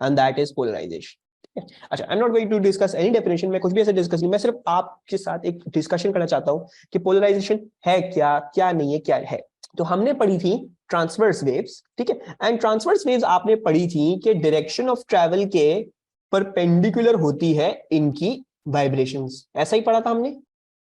And that is polarization. अच्छा, I am not going to discuss any definition, मैं कुछ भी ऐसे डिस्कस नहीं, मैं सिर्फ आपके साथ एक डिस्कशन करना चाहता हूं कि पोलराइजेशन है क्या, क्या नहीं है, क्या है। तो हमने पढ़ी थी ट्रांसवर्स वेव्स, ठीक है, एंड ट्रांसवर्स वेव्स आपने पढ़ी थी कि डायरेक्शन ऑफ ट्रैवल के परपेंडिकुलर होती है इनकी वाइब्रेशंस, ऐसा ही पढ़ा था हमने।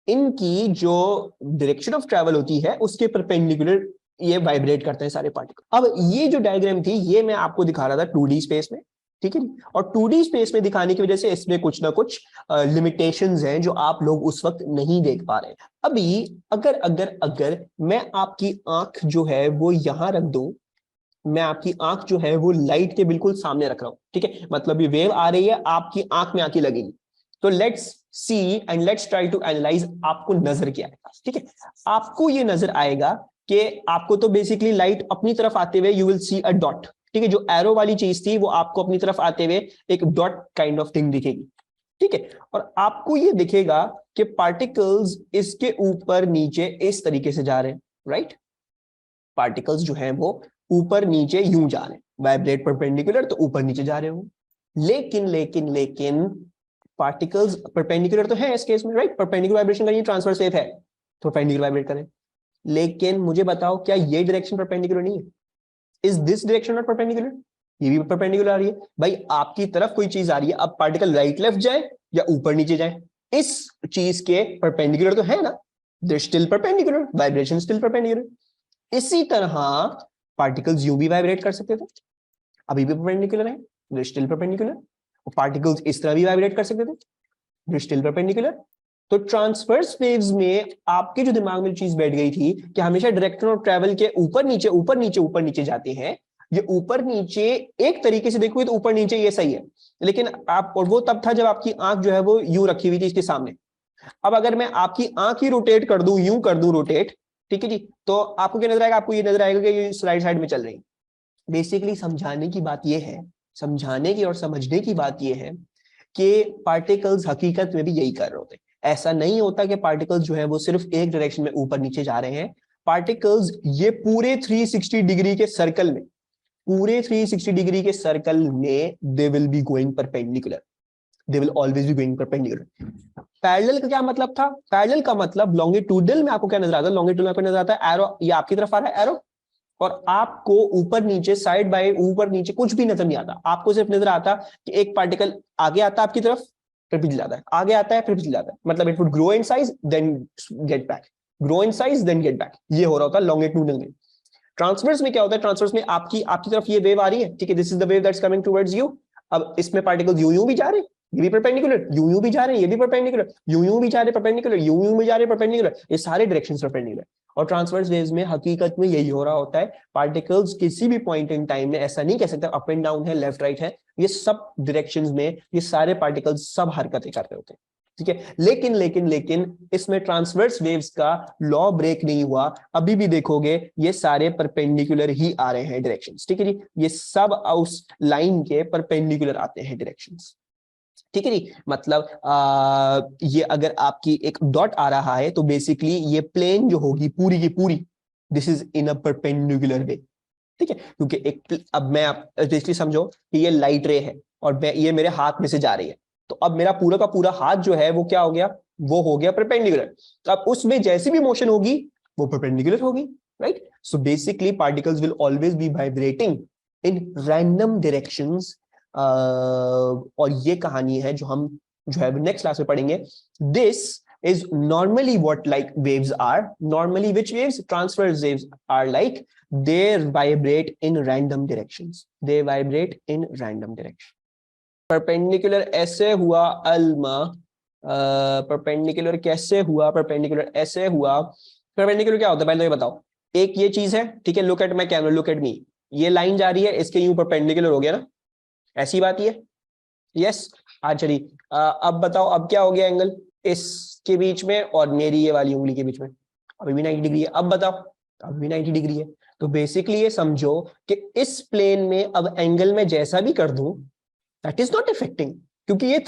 इनकी जो डायरेक्शन ऑफ ट्रैवल होती है उसके परपेंडिकुलर ये वाइब्रेट करते हैं सारे पार्टिकल। अब ये जो डायग्राम थी ये मैं आपको दिखा रहा था 2D स्पेस में, ठीक है, और 2D स्पेस में दिखाने की वजह से इसमें कुछ ना कुछ लिमिटेशंस हैं जो आप लोग उस वक्त नहीं देख पा रहे। अभी अगर अगर अगर मैं आपकी आंख जो है वो यहां रख दूं, मैं आपकी आंख जो है वो लाइट के बिल्कुल सामने रख रहा हूं, ठीक है, मतलब ये वेव आ रही है आपकी आंख में आके लगेगी, तो let's see and let's try to analyse आपको नजर क्या आएगा, ठीक है। आपको ये नजर आएगा कि आपको तो बेसिकली लाइट अपनी तरफ आते हुए you will C a dot, ठीक है, जो एरो वाली चीज थी वो आपको अपनी तरफ आते हुए एक डॉट काइंड ऑफ थिंग दिखेगी, ठीक है, और आपको ये दिखेगा कि पार्टिकल्स इसके ऊपर नीचे इस तरीके से जा रहे हैं, राइट। पार्टिकल्स जो हैं वो ऊपर नीचे यूं जा रहे हैं, वाइब्रेट परपेंडिकुलर, तो ऊपर नीचे जा रहे हो। लेकिन लेकिन लेकिन पार्टिकल्स परपेंडिकुलर तो है इस केस में, राइट, परपेंडिकुलर वाइब्रेशन करेंगे, ट्रांसवर्स वेव है तो परपेंडिकुलर वाइब्रेट करें। लेकिन मुझे बताओ क्या ये डायरेक्शन परपेंडिकुलर नहीं है? Is this direction not perpendicular? ये भी परपेंडिकुलर आ रही है भाई, आपकी तरफ कोई चीज आ रही है, अब पार्टिकल राइट लेफ्ट जाए या ऊपर नीचे जाए, इस चीज के परपेंडिकुलर तो है ना, they still perpendicular, vibration still perpendicular. इसी तरह पार्टिकल्स यूं भी वाइब्रेट कर सकते थे, अभी भी परपेंडिकुलर है, दे स्टिल परपेंडिकुलर। पार्टिकल्स इस तरह भी वाइब्रेट कर सकते थे, दे स्टिल परपेंडिकुलर। तो ट्रांसवर्स वेव्स में आपके जो दिमाग में चीज बैठ गई थी कि हमेशा डायरेक्शन ऑफ ट्रैवल के ऊपर नीचे ऊपर नीचे ऊपर नीचे जाते हैं, ये ऊपर नीचे एक तरीके से देखोगे तो ऊपर नीचे ये सही है, लेकिन आप, और वो तब था जब आपकी आंख जो है वो यूं रखी हुई थी इसके सामने। अब अगर मैं आपकी आंख ही रोटेट कर दूं, यूं कर दूं रोटेट, ठीक है जी, तो आपको क्या नजर आएगा? आपको ये नजर आएगा कि ये राइट साइड में चल रही है। बेसिकली समझाने की बात ये है, समझाने की और समझने की बात ये है कि पार्टिकल्स हकीकत में भी यही कर रहे होते हैं। ऐसा नहीं होता कि पार्टिकल्स जो है वो सिर्फ एक डायरेक्शन में ऊपर नीचे जा रहे हैं। पार्टिकल्स ये पूरे 360 डिग्री के सर्कल में, पूरे 360 डिग्री के सर्कल में they will be going perpendicular, they will always be going perpendicular. Parallel का क्या मतलब था? पैरेलल का मतलब लॉन्गिट्यूडल में आपको क्या नजर आता है? लॉन्गिट्यूडल में आपको नजर आता है एरो, ये आपकी तरफ आ रहा है एरो, और आपको ऊपर नीचे साइड बाय ऊपर नीचे कुछ भी नजर नहीं आता, आपको सिर्फ नजर आता कि एक पार्टिकल आगे आता है आपकी तरफ, फिर पिछले जाता है, आगे आता है फिर पिछले जाता है, मतलब it would grow in size then get back, grow in size then get back, ये हो रहा होता है लॉन्गिट्यूडल में। ट्रांसवर्स में क्या होता है? ट्रांसवर्स में आपकी आपकी तरफ ये वेव आ रही है, ठीक है, this is the wave that's coming towards you. अब इसमें पार्टिकल्स यूं यूं भी जा रहे हैं, ये भी परपेंडिकुलर, यूं यूं भी जा रहे हैं, ये भी परपेंडिकुलर, यूं यूं भी जा रहे हैं परपेंडिकुलर, यूं यूं भी जा रहे हैं परपेंडिकुलर, ये सारे डायरेक्शंस परपेंडिकुलर। और ट्रांसवर्स वेव्स में हकीकत में यही हो रहा होता है, पार्टिकल्स किसी भी पॉइंट इन टाइम में, ऐसा नहीं कह सकते अप एंड डाउन है, लेफ्ट राइट है, ये सब डायरेक्शंस में ये सारे पार्टिकल्स सब हरकतें कर रहे होते हैं, ठीक है। लेकिन लेकिन लेकिन इसमें ट्रांसवर्स वेव्स का लॉ ब्रेक नहीं हुआ, अभी भी देखोगे ये सारे परपेंडिकुलर ही आ रहे हैं डायरेक्शंस, ठीक है जी, ये सब उस लाइन के परपेंडिकुलर आते हैं डायरेक्शंस, ठीक है जी। मतलब ये अगर आपकी एक डॉट आ रहा है तो बेसिकली ये प्लेन जो होगी पूरी की पूरी, this is in a perpendicular way, ठीक है, क्योंकि एक, अब मैं आप बेसिकली समझो कि ये लाइट रे है और ये मेरे हाथ में से जा रही है, तो अब मेरा पूरा का पूरा हाथ जो है वो क्या हो गया? वो हो गया परपेंडिकुलर। तो अब उसमें जैसी भी मोशन होगी वो परपेंडिकुलर होगी, right. So basically particles will always be vibrating in random directions. और ये कहानी है जो हम जो है नेक्स्ट क्लास में पढ़ेंगे। This is normally what like waves are. Normally which waves? Transverse waves are like they vibrate in random directions. They vibrate in random direction. Perpendicular ऐसे हुआ अल्मा, परपेंडिकुलर कैसे हुआ? परपेंडिकुलर ऐसे हुआ। परपेंडिकुलर क्या होता है पहले तो ये बताओ। एक ये चीज है, ठीक है, look at my camera, look at me, ये लाइन जा रही है, इसके यूं परपेंडिकुलर हो गया ना, ऐसी बात ही है, यस। अच्छा चलिए अब बताओ अब क्या हो गया एंगल इसके बीच में और मेरी ये वाली उंगली के बीच में? अभी भी 90 डिग्री है। अब बताओ, अभी भी 90 डिग्री है। तो बेसिकली ये समझो कि इस प्लेन में अब एंगल में जैसा भी कर दूं दैट इज नॉट इफेक्टिंग, क्योंकि ये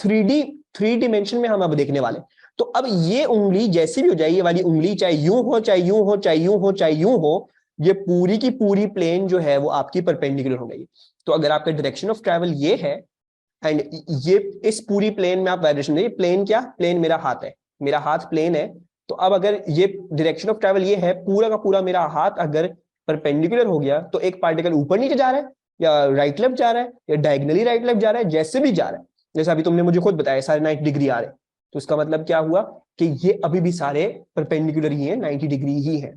3 डिमेंशन में हम अब देखने वाले। तो अब ये उंगली जैसी भी हो जाए, ये वाली उंगली चाहे यूं हो चाहे यूं हो चाहे यूं हो चाहे यूं हो, ये पूरी की पूरी प्लेन जो है वो आपकी परपेंडिकुलर हो गई। तो अगर आपका डायरेक्शन ऑफ ट्रैवल ये है एंड ये इस पूरी प्लेन में आप वाइब्रेशन देखिए, प्लेन क्या, प्लेन मेरा हाथ है, मेरा हाथ प्लेन है। तो अब अगर ये डायरेक्शन ऑफ ट्रैवल ये है, पूरा का पूरा मेरा हाथ अगर परपेंडिकुलर हो गया तो एक पार्टिकल ऊपर नीचे जा रहा है या राइट लेफ्ट जा रहा है या डायगनली राइट लेफ्ट जा रहा है, जैसे भी जा रहा है, जैसे अभी तुमने मुझे खुद बताया सारे 90 डिग्री आ रहे हैं, तो इसका मतलब क्या हुआ कि ये अभी भी सारे परपेंडिकुलर ही है, 90 डिग्री ही है।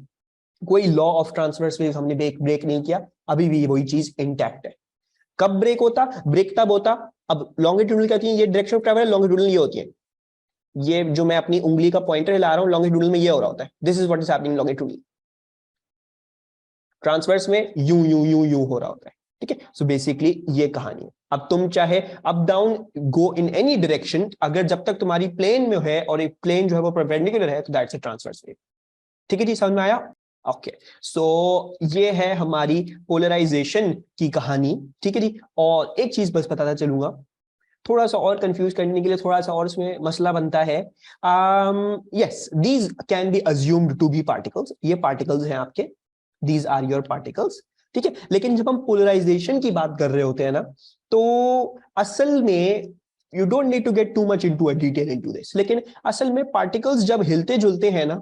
कोई लॉ ऑफ ट्रांसवर्स वेव हमने ब्रेक नहीं किया, अभी भी वही चीज इंटैक्ट है। कब ब्रेक होता, ब्रेक तब होता, अब लॉन्गिट्यूडनल क्या होती है, ये डायरेक्शन ऑफ ट्रैवल लॉन्गिट्यूडनल ये होती है, ये जो मैं अपनी उंगली का पॉइंटर हिला रहा हूं लॉन्गिट्यूडनल में ये हो रहा होता है, this is what is happening longitudinal. Transverse में यू यू यू यू हो रहा होता है, ठीक है। सो बेसिकली ये कहानी है। अब तुम चाहे up down go in any direction, अगर जब तक तुम्हारी प्लेन में है और एक प्लेन जो है वो परपेंडिकुलर है तो दैट्स अ ट्रांसवर्स वेव। ठीक है जी, समझ में आया? ओके, सो ये है हमारी पोलराइजेशन की कहानी। ठीक है जी, और एक चीज बस बताता चलूंगा, थोड़ा सा और कंफ्यूज करने के लिए, थोड़ा सा और इसमें मसला बनता है। Yes, these can be assumed to be particles, ये पार्टिकल्स हैं आपके, दीज आर योर पार्टिकल्स। ठीक है, लेकिन जब हम पोलराइजेशन की बात कर रहे होते हैं ना, तो असल में you don't need to get too much into a detail into this, लेकिन असल में पार्टिकल्स जब हिलते जुलते हैं ना,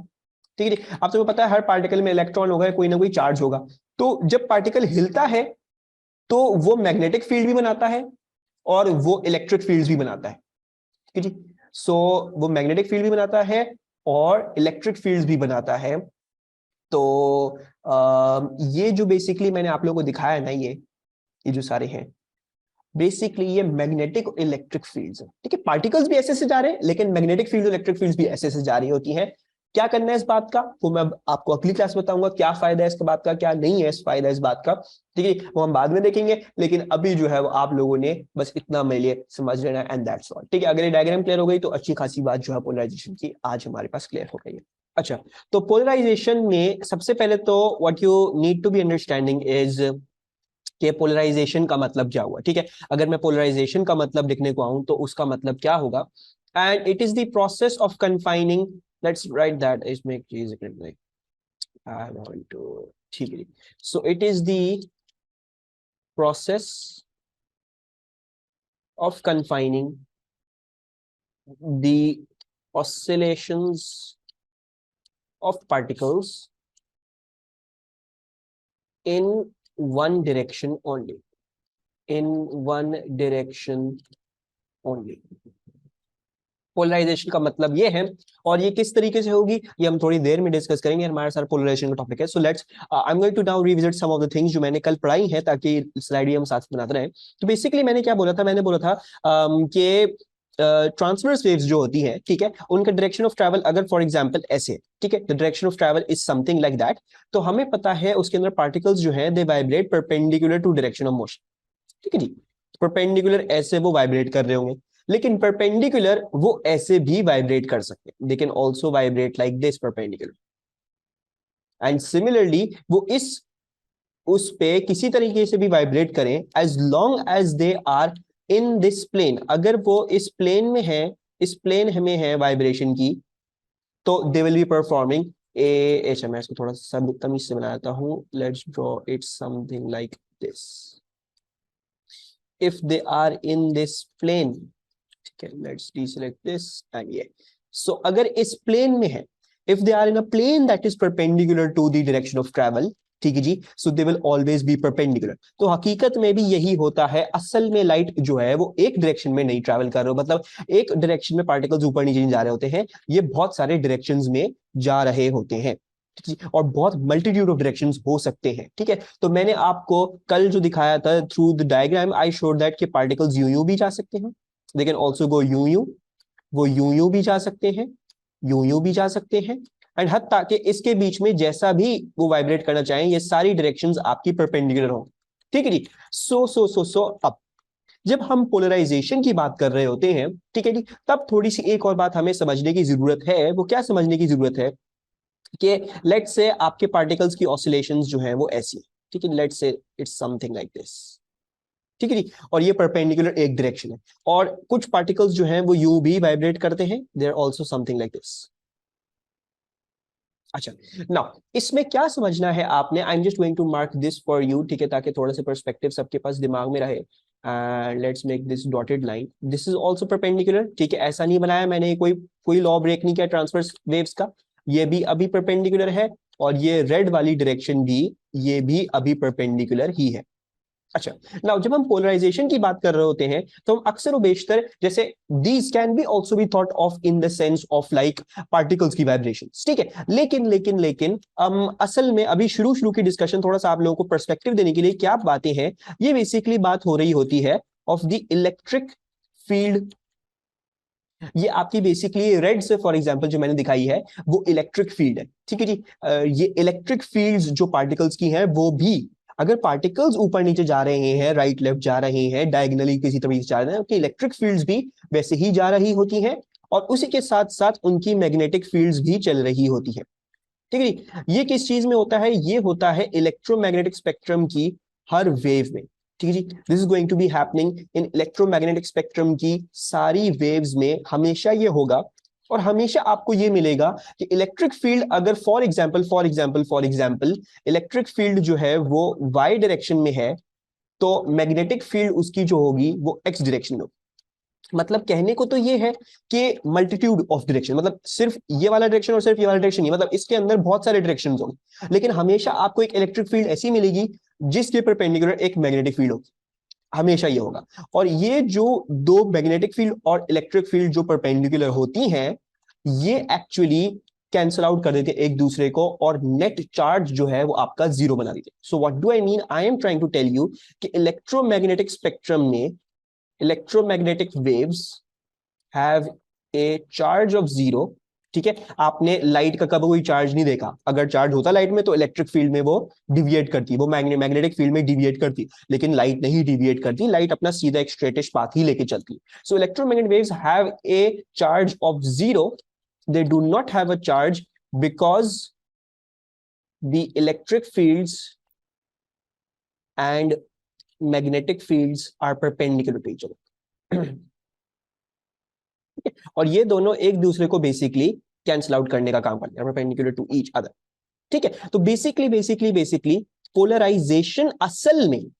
ठीक है, अब तुम्हें पता है हर पार्टिकल में इलेक्ट्रॉन होगा, कोई ना कोई चार्ज होगा, तो जब पार्टिकल हिलता है तो वो मैग्नेटिक फील्ड भी बनाता है और वो इलेक्ट्रिक फील्ड भी बनाता है। ठीक है जी, सो वो मैग्नेटिक फील्ड भी बनाता है और इलेक्ट्रिक फील्ड भी बनाता है। तो ये जो बेसिकली मैंने आप लोगों को दिखाया है ना, ये जो सारे हैं बेसिकली ये मैग्नेटिक और इलेक्ट्रिक फील्ड्स हैं। ठीक है, पार्टिकल्स भी ऐसे से जा रहे हैं लेकिन मैग्नेटिक फील्ड और इलेक्ट्रिक फील्ड्स भी ऐसे से जा रही होती हैं। क्या करना है इस बात का वो मैं आपको अगली क्लास में बताऊंगा, क्या फायदा है इसके बात का, क्या नहीं है इस फायदा इस बात का। ठीक है, वो हम बाद में देखेंगे, लेकिन अभी जो है वो आप लोगों ने बस इतना मेरे लिए समझ लेना एंड दैट्स ऑल। ठीक है, अगर ये डायग्राम क्लियर हो गई तो अच्छी खासी बात जो है पोलराइजेशन की आज हमारे पास क्लियर हो गई है। अच्छा, तो पोलराइजेशन में सबसे पहले तो what you need to be understanding is कि पोलराइजेशन का मतलब क्या हुआ। ठीक है, अगर मैं पोलराइजेशन का मतलब लिखने को आऊं तो उसका मतलब क्या होगा, and it is the process of confining, let's write that is make easy like I want to, ठीक है, so it is the process of confining the oscillations of particles in one direction only, in one direction only। Polarisation का मतलब ये है, और ये किस तरीके से होगी ये हम थोड़ी देर में डिस्कस करेंगे, हमारे साथ पोलराइजेशन का टॉपिक है। So let's I am going to now revisit some of the things जो मैंने कल पढ़ाई है, ताकि स्लाइड हम साथ बनाते रहे। तो बेसिकली मैंने क्या बोला था, मैंने बोला था कि ट्रांसवर्स वेव्स जो होती है, ठीक है, उनका डायरेक्शन ऑफ ट्रैवल अगर फॉर एग्जांपल ऐसे, ठीक है, the direction of travel is something like that, तो हमें पता है उसके अंदर पार्टिकल्स जो हैं they vibrate perpendicular to direction of motion. ठीक है जी, परपेंडिकुलर ऐसे वो वाइब्रेट कर रहे होंगे, लेकिन परपेंडिकुलर वो ऐसे भी वाइब्रेट कर सकते हैं, they can also vibrate like this perpendicular, and similarly वो इस उस पे किसी तरीके से भी वाइब्रेट करें as long as they are in this plane, अगर वो इस प्लेन में है, इस प्लेन हमें है वाइब्रेशन की, तो दे विल बी परफॉर्मिंग ए, मैं इसको थोड़ा सा तमीज से बनाता हूं, let's draw it something like this, if they are in this plane, ठीक है, let's deselect this and ये, so अगर इस plane में है, if they are in a plane that is perpendicular to the direction of travel, ठीक है जी, so they will always be perpendicular। तो हकीकत में भी यही होता है, असल में लाइट जो है वो एक डायरेक्शन में नहीं ट्रैवल कर रहे हो, मतलब एक डायरेक्शन में पार्टिकल्स ऊपर नीचे नहीं जा रहे होते हैं, ये बहुत सारे डायरेक्शंस में जा रहे होते हैं, और बहुत मल्टीट्यूड ऑफ डायरेक्शंस हो सकते हैं। ठीक है, तो मैंने आपको कल जो दिखाया था through the diagram I showed that कि पार्टिकल्स यूं भी जा सकते हैं, दे कैन आल्सो गो यूं, वो यूं भी जा सकते हैं, यूं भी जा सकते हैं, एंड हत्ता कि इसके बीच में जैसा भी वो वाइब्रेट करना चाहें, ये सारी डायरेक्शंस आपकी परपेंडिकुलर हो। ठीक है जी, सो अब जब हम पोलराइजेशन की बात कर रहे होते हैं, ठीक है जी, तब थोड़ी सी एक और बात हमें समझने की जरूरत है। वो क्या समझने की जरूरत है कि लेट्स से आपके पार्टिकल्स की ऑसिलेशंस जो है वो ऐसी है, ठीक है, let's say it's something like this, ठीक है जी, और ये परपेंडिकुलर एक डायरेक्शन है, और कुछ पार्टिकल्स जो हैं वो यूं भी वाइब्रेट करते हैं, they are also something like this. अच्छा, नाउ इसमें क्या समझना है आपने, I am just going to mark this for you, ठीक है, ताकि थोड़ा सा पर्सपेक्टिव सबके पास दिमाग में रहे। Let's make this dotted line, this is also perpendicular, ठीक है, ऐसा नहीं बनाया मैंने, कोई लॉ ब्रेक नहीं किया ट्रांसवर्स वेव्स का, ये भी अभी परपेंडिकुलर है, और ये रेड वाली डायरेक्शन भी, ये भी अभी परपेंडिकुलर ही है। अच्छा, नाउ जब हम पोलराइजेशन की बात कर रहे होते हैं तो हम अक्सर बेशतर, जैसे these can B also be thought of in the sense of like particles की वाइब्रेशन, ठीक है, लेकिन असल में अभी शुरू शुरू की डिस्कशन थोड़ा सा आप लोगों को पर्सपेक्टिव देने के लिए क्या बातें हैं, ये बेसिकली बात हो रही होती है ऑफ द इलेक्ट्रिक फील्ड। ये आपकी बेसिकली रेड से फॉर एग्जांपल जो मैंने दिखाई है वो इलेक्ट्रिक फील्ड है, ठीक है जी। ये इलेक्ट्रिक फील्ड्स जो पार्टिकल्स की हैं वो भी, अगर पार्टिकल्स ऊपर नीचे जा रहे हैं, राइट लेफ्ट जा रहे हैं, डायगोनली किसी तरीके से जा रहे हैं, तो इलेक्ट्रिक फील्ड्स भी वैसे ही जा रही होती हैं, और उसी के साथ साथ उनकी मैग्नेटिक फील्ड्स भी चल रही होती है, ठीक है जी। ये किस चीज में होता है, ये होता है इलेक्ट्रोमैग्नेटिक स्पेक्ट्रम की हर वेव में, ठीक है जी। This is going to be happening in electromagnetic spectrum की सारी वेव्स में, हमेशा ये होगा, और हमेशा आपको ये मिलेगा कि इलेक्ट्रिक फील्ड अगर फॉर एग्जांपल इलेक्ट्रिक फील्ड जो है वो वाई डायरेक्शन में है, तो मैग्नेटिक फील्ड उसकी जो होगी वो एक्स डायरेक्शन में होगी। मतलब कहने को तो ये है कि मल्टीट्यूड ऑफ डायरेक्शन, मतलब सिर्फ ये वाला डायरेक्शन और सिर्फ ये वाला डायरेक्शन नहीं, मतलब इसके अंदर बहुत सारे डायरेक्शंस होंगे, लेकिन हमेशा आपको एक इलेक्ट्रिक फील्ड ऐसी मिलेगी जिसके परपेंडिकुलर एक मैग्नेटिक फील्ड होगी, हमेशा ये होगा। और ये जो दो मैग्नेटिक फील्ड और इलेक्ट्रिक फील्ड जो परपेंडिकुलर होती हैं, ये एक्चुअली कैंसल आउट कर देते हैं एक दूसरे को, और नेट चार्ज जो है वो आपका जीरो बना देते हैं। So what do I mean, I am trying to tell you कि इलेक्ट्रोमैग्नेटिक स्पेक्ट्रम में electromagnetic waves have a charge of zero, ठीक है। आपने लाइट का कभी कोई चार्ज नहीं देखा, अगर चार्ज होता लाइट में तो इलेक्ट्रिक फील्ड में वो डिविएट करती, वो मैग्नेटिक फील्ड में डिविएट करती, लेकिन लाइट नहीं डिविएट करती, लाइट अपना सीधा एक स्ट्रेटिश पाथ ही लेके चलती। So electromagnetic waves have a charge of zero, they do not have a charge because the electric fields and magnetic fields are perpendicular to each other. और ये दोनों एक दूसरे को बेसिकली कैंसल आउट करने का काम करते हैं, परपेंडिकुलर टू ईच अदर, ठीक है। तो बेसिकली पोलराइजेशन असल में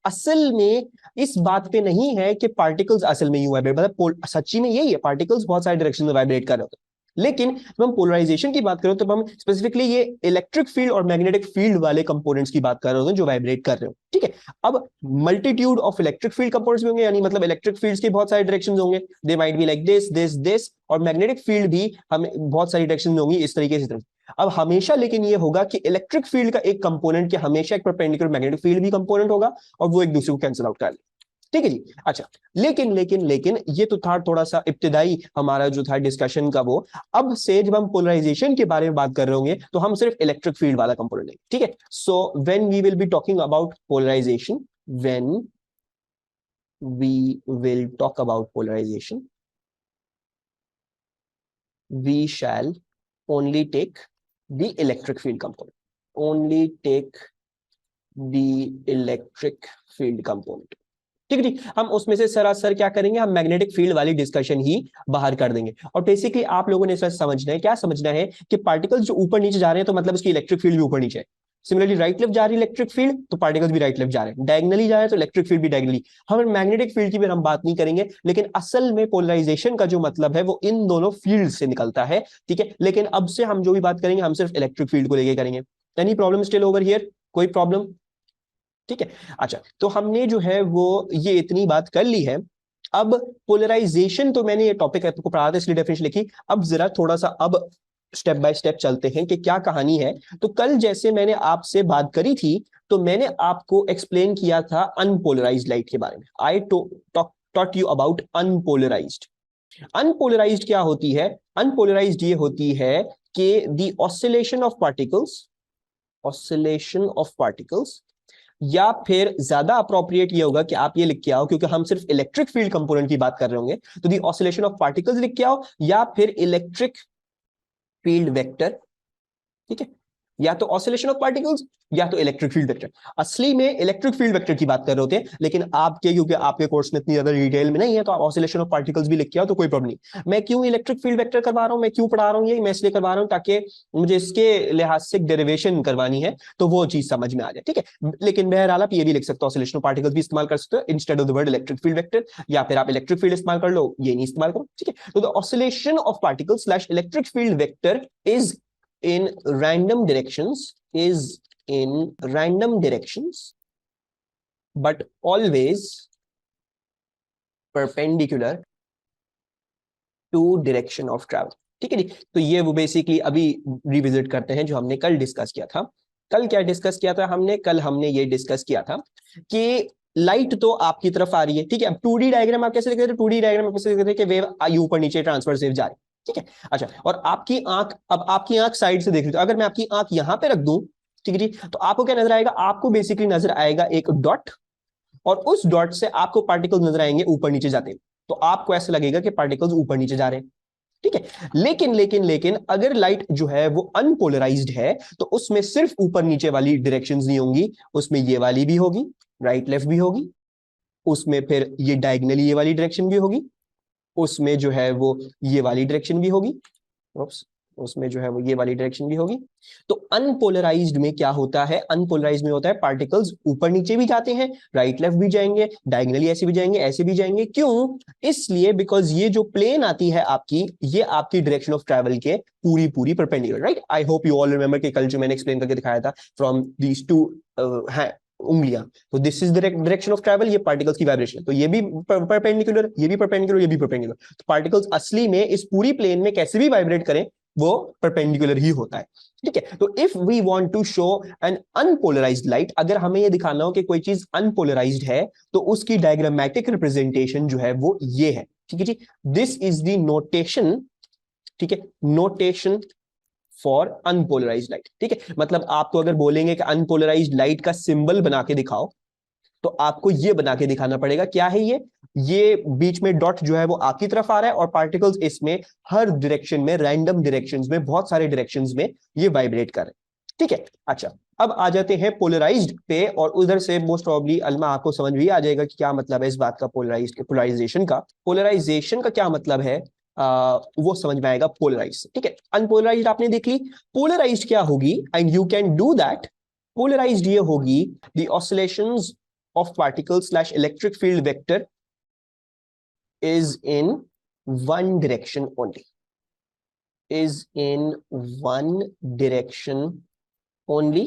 इस बात पे नहीं है कि पार्टिकल्स असल में यूं वाइब्रेट, मतलब सच्ची में यही है, पार्टिकल्स बहुत सारे डायरेक्शन में वाइब्रेट कर रहे होते हैं, लेकिन जब हम पोलराइजेशन की बात करें तो हम स्पेसिफिकली ये इलेक्ट्रिक फील्ड और मैग्नेटिक फील्ड वाले कंपोनेंट्स की बात कर रहे होते हैं जो वाइब्रेट कर रहे हो, ठीक है। अब multitude of electric field components भी होंगे, यानी मतलब इलेक्ट्रिक फील्ड्स के बहुत सारे डायरेक्शंस होंगे, they might be like this, और मैग्नेटिक फील्ड भी हमें बहुत सारी डायरेक्शन में होंगी इस तरीके से। अब हमेशा लेकिन ये होगा कि इलेक्ट्रिक फील्ड का एक कंपोनेंट के हमेशा एक परपेंडिकुलर मैग्नेटिक फील्ड भी कंपोनेंट होगा, और वो एक दूसरे को कैंसिल आउट कर ले, ठीक है जी। अच्छा, लेकिन ये तो था थोड़ा सा इब्तिदाई हमारा जो था डिस्कशन का वो। अब से जब हम पोलराइजेशन के बारे में बात कर रहे होंगे तो हम सिर्फ इलेक्ट्रिक फील्ड वाला कंपोनेंट लेंगे, ठीक है। So when we will be talking about polarisation, when we will talk about polarisation, we shall only take the electric field component, only take the electric field component, ठीक है ठीक। हम उसमें से सरासर क्या करेंगे, हम मैग्नेटिक फील्ड वाली डिस्कशन ही बाहर कर देंगे। और बेसिकली आप लोगों ने इसमें समझना है, क्या समझना है कि पार्टिकल्स जो ऊपर नीचे जा रहे हैं तो मतलब उसकी इलेक्ट्रिक फील्ड भी ऊपर नीचे है, सिमिलरली राइट लेफ्ट जा रही है इलेक्ट्रिक फील्ड तो पार्टिकल्स भी राइट लेफ्ट जा रहे हैं, डायगोनली जा रहे हैं तो इलेक्ट्रिक फील्ड भी डायगोनली। हम मैग्नेटिक फील्ड की भी हम बात नहीं करेंगे, लेकिन असल में पोलराइजेशन का जो मतलब है वो इन दोनों फील्ड से निकलता है, ठीक है। लेकिन अब से हम जो भी बात करेंगे हम सिर्फ इलेक्ट्रिक फील्ड को लेके करेंगे। Any problem still over here, कोई प्रॉब्लम, ठीक है। अच्छा, तो हमने जो है वो ये इतनी बात कर ली है। अब पोलराइजेशन तो मैंने ये टॉपिक आपको पढ़ा था इसलिए डेफिनेशन लिखी, अब जरा थोड़ा सा अब स्टेप बाय स्टेप चलते हैं कि क्या कहानी है। तो कल जैसे मैंने आपसे बात करी थी तो मैंने आपको एक्सप्लेन किया था अनपोलराइज्ड लाइट के बारे में। I taught you about unpolarised. Unpolarised क्या होती है, अनपोलराइज्ड ये होती है कि द ऑसिलेशन ऑफ पार्टिकल्स, या फिर ज्यादा अप्रोप्रिएट ये होगा कि आप ये लिख के आओ, क्योंकि हम सिर्फ इलेक्ट्रिक फील्ड कंपोनेंट की बात कर रहे होंगे, तो दी ऑसिलेशन ऑफ पार्टिकल्स लिख के आओ, या फिर इलेक्ट्रिक फील्ड वेक्टर, ठीक है। या तो ऑसिलेशन ऑफ पार्टिकल्स या तो इलेक्ट्रिक फील्ड वेक्टर। असली में इलेक्ट्रिक फील्ड वेक्टर की बात कर रहे होते हैं, लेकिन आपके क्योंकि आपके कोर्स में इतनी ज्यादा डिटेल में नहीं है तो आप ऑसिलेशन ऑफ पार्टिकल्स भी लिख के आओ तो कोई प्रॉब्लम नहीं। मैं क्यों इलेक्ट्रिक फील्ड वेक्टर करवा रहा हूं, मैं क्यों पढ़ा रहा हूं ये, मैं इसलिए करवा रहा हूं ताकि मुझे इसके लिहाज से डेरिवेशन करवानी है तो वो चीज समझ में आ जाए, ठीक है। लेकिन बहरहाल आप ये भी लिख सकते हो, ऑसिलेशन ऑफ पार्टिकल्स भी इस्तेमाल कर सकते हो instead of the word electric field vector, या फिर आप इलेक्ट्रिक फील्ड इस्तेमाल कर लो, ये नहीं इस्तेमाल करो, ठीक है। तो the oscillation of particles slash electric field vector is in random directions is in random directions but always perpendicular to direction of travel, ठीक है जी। तो ये वो बेसिकली अभी रिविजिट करते हैं जो हमने कल डिस्कस किया था। कल क्या डिस्कस किया था हमने, कल हमने ये डिस्कस किया था कि लाइट तो आपकी तरफ आ रही है, ठीक है। अब 2D डायग्राम आप कैसे लिखते थे, 2D डायग्राम आप कैसे लिखते थे कि वेव ऊपर नीचे ट्रांसवर्स वेव जा रही है, ठीक है। अच्छा, और आपकी आंख, अब आपकी आंख साइड से देख रही है, तो अगर मैं आपकी आंख यहां पे रख दूं, ठीक है जी, तो आपको क्या नजर आएगा, आपको बेसिकली नजर आएगा एक डॉट, और उस डॉट से आपको पार्टिकल्स नजर आएंगे ऊपर नीचे जाते हैं, तो आपको ऐसा लगेगा कि पार्टिकल्स ऊपर नीचे जा रहे हैं, ठीक है। लेकिन अगर लाइट जो है वो अनपोलराइज्ड है तो उसमें सिर्फ ऊपर नीचे वाली डायरेक्शंस नहीं होंगी, उसमें ये वाली भी होगी, राइट लेफ्ट भी होगी, उसमें फिर ये डायगनली ये वाली डायरेक्शन भी होगी, उसमें जो है वो ये वाली डायरेक्शन भी होगी, उसमें जो है वो ये वाली डायरेक्शन भी होगी। तो अनपोलराइज्ड में क्या होता है, अनपोलराइज्ड में होता है पार्टिकल्स ऊपर नीचे भी जाते हैं, राइट लेफ्ट भी जाएंगे, डायगनली ऐसे भी जाएंगे, ऐसे भी जाएंगे। क्यों? इसलिए बिकॉज ये जो प्लेन आती है आपकी, ये आपकी डायरेक्शन ऑफ ट्रैवल के पूरी पूरी perpendicular, right. I hope you all remember कि कल जो मैंने एक्सप्लेन करके दिखाया था फ्रॉम दीज टू उंगलियां, तो this is direction of travel, ये पार्टिकल्स की वाइब्रेशन, तो ये भी परपेंडिकुलर, ये भी परपेंडिकुलर, ये भी परपेंडिकुलर। तो पार्टिकल्स असली में इस पूरी प्लेन में कैसे भी वाइब्रेट करें वो परपेंडिकुलर ही होता है, ठीक है। तो if we want to show an unpolarised light, अगर हमें ये दिखाना हो कि कोई चीज अनपोलराइज्ड है तो उसकी डायग्रामेटिक रिप्रेजेंटेशन जो है वो ये है, ठीक है जी। दिस इज द नोटेशन, ठीक है, नोटेशन फॉर अनपोलराइज्ड लाइट, ठीक है। मतलब आपको अगर बोलेंगे कि अनपोलराइज्ड लाइट का सिंबल बना के दिखाओ, तो आपको ये बना के दिखाना पड़ेगा। क्या है ये बीच में डॉट जो है वो आपकी तरफ आ रहा है और पार्टिकल्स इसमें हर डायरेक्शन में, रैंडम डायरेक्शंस में, बहुत सारे डायरेक्शंस में ये वाइब्रेट कर रहे हैं, ठीक है। अच्छा, अब आ जाते हैं पोलराइज्ड पे, और उधर से मोस्ट प्रॉब्ली अलमा आपको समझ भी आ जाएगा कि क्या मतलब है इस बात का, पोलराइजेशन का। पोलराइजेशन का क्या मतलब है वो समझ में आएगा पोलराइज, ठीक है। अनपोलराइज्ड आपने देख ली, पोलराइज्ड क्या होगी, and you can do that. Polarised ये होगी the oscillations of particle slash electric field vector is in one direction only, is in one direction only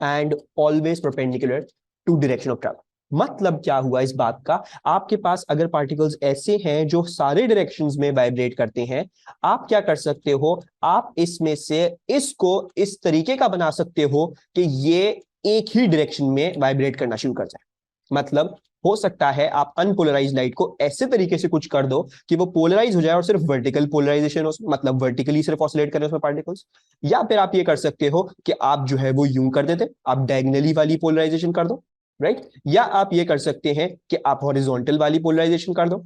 and always perpendicular to direction of travel। मतलब क्या हुआ इस बात का, आपके पास अगर पार्टिकल्स ऐसे हैं जो सारे डायरेक्शंस में वाइब्रेट करते हैं, आप क्या कर सकते हो, आप इसमें से इसको इस तरीके का बना सकते हो कि ये एक ही डायरेक्शन में वाइब्रेट करना शुरू कर जाए। मतलब हो सकता है आप अनपोलराइज्ड लाइट को ऐसे तरीके से कुछ कर दो कि वो पोलराइज हो जाए और सिर्फ वर्टिकल पोलराइजेशन हो, मतलब वर्टिकली सिर्फ ऑसिलेट करें उसमें पार्टिकल्स। या फिर आप ये कर सकते हो कि आप जो है वो यूं कर देते, आप डायगनली वाली पोलराइजेशन कर दो, राइट। या आप ये कर सकते हैं कि आप हॉरिजॉन्टल वाली पोलराइजेशन कर दो।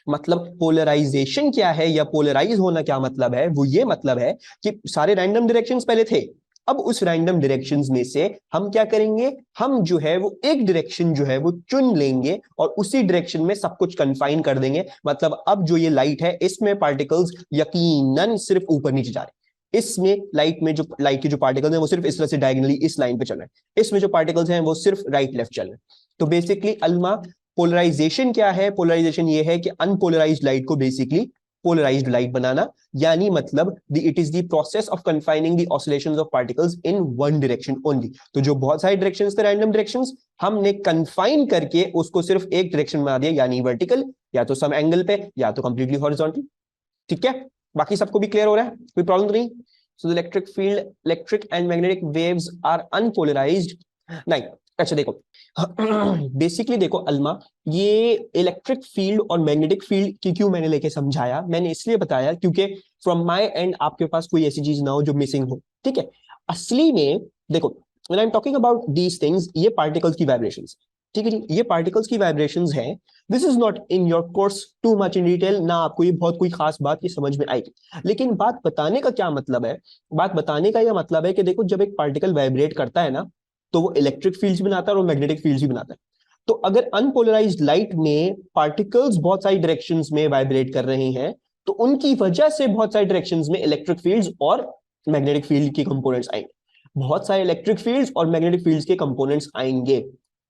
मतलब पोलराइजेशन क्या है या पोलराइज होना क्या मतलब है, वो ये मतलब है कि सारे रैंडम डायरेक्शंस पहले थे, अब उस रैंडम डायरेक्शंस में से हम क्या करेंगे, हम जो है वो एक डायरेक्शन जो है वो चुन लेंगे और उसी डायरेक्शन में सब कुछ कन्फाइन कर देंगे। मतलब अब जो ये लाइट है इसमें पार्टिकल्स यकीनन सिर्फ ऊपर नीचे जा रहे हैं, इसमें लाइट के जो पार्टिकल्स हैं वो सिर्फ इस तरह से डायगोनली इस लाइन पे चल रहे हैं, इसमें जो पार्टिकल्स हैं वो सिर्फ राइट लेफ्ट चल रहे हैं। तो बेसिकली अल्मा पोलराइजेशन क्या है, पोलराइजेशन ये है कि अनपोलराइज्ड लाइट को बेसिकली पोलराइज्ड लाइट बनाना, यानी मतलब it is the process of confining the oscillations of particles in one direction only. तो जो बहुत सारे डायरेक्शंस थे रैंडम डायरेक्शंस, हमने कन्फाइन करके उसको सिर्फ एक डायरेक्शन में आ दिया, यानी वर्टिकल, या तो सम एंगल पे, या तो कंप्लीटली हॉरिजॉन्टल, ठीक है। बाकी सबको भी क्लियर हो रहा है, कोई प्रॉब्लम तो नहीं। So the electric field, electric and magnetic waves are unpolarised. नहीं, अच्छा देखो बेसिकली देखो अल्मा, ये इलेक्ट्रिक फील्ड और मैग्नेटिक फील्ड की क्यों मैंने लेके समझाया, मैंने इसलिए बताया क्योंकि फ्रॉम माय एंड आपके पास कोई ऐसी चीज ना हो जो मिसिंग हो, ठीक है। असली में देखो, when I am talking about these things, ये पार्टिकल्स की वाइब्रेशंस, ठीक है जी, ये पार्टिकल्स की वाइब्रेशंस हैं। This is not in your course too much in detail, ना आपको ये बहुत कोई खास बात की समझ में आएगी, लेकिन बात बताने का क्या मतलब है, बात बताने का यह मतलब है कि देखो जब एक पार्टिकल वाइब्रेट करता है ना, तो वो इलेक्ट्रिक फील्ड्स बनाता है और मैग्नेटिक फील्ड्स भी बनाता है। तो अगर अनपोलराइज्ड लाइट में पार्टिकल्स बहुत सारी डायरेक्शंस में वाइब्रेट कर रहे हैं, तो उनकी वजह से बहुत सारी डायरेक्शंस में इलेक्ट्रिक फील्ड्स और मैग्नेटिक फील्ड के कंपोनेंट्स आएंगे, बहुत सारे इलेक्ट्रिक फील्ड्स और मैग्नेटिक फील्ड्स के कंपोनेंट्स आएंगे।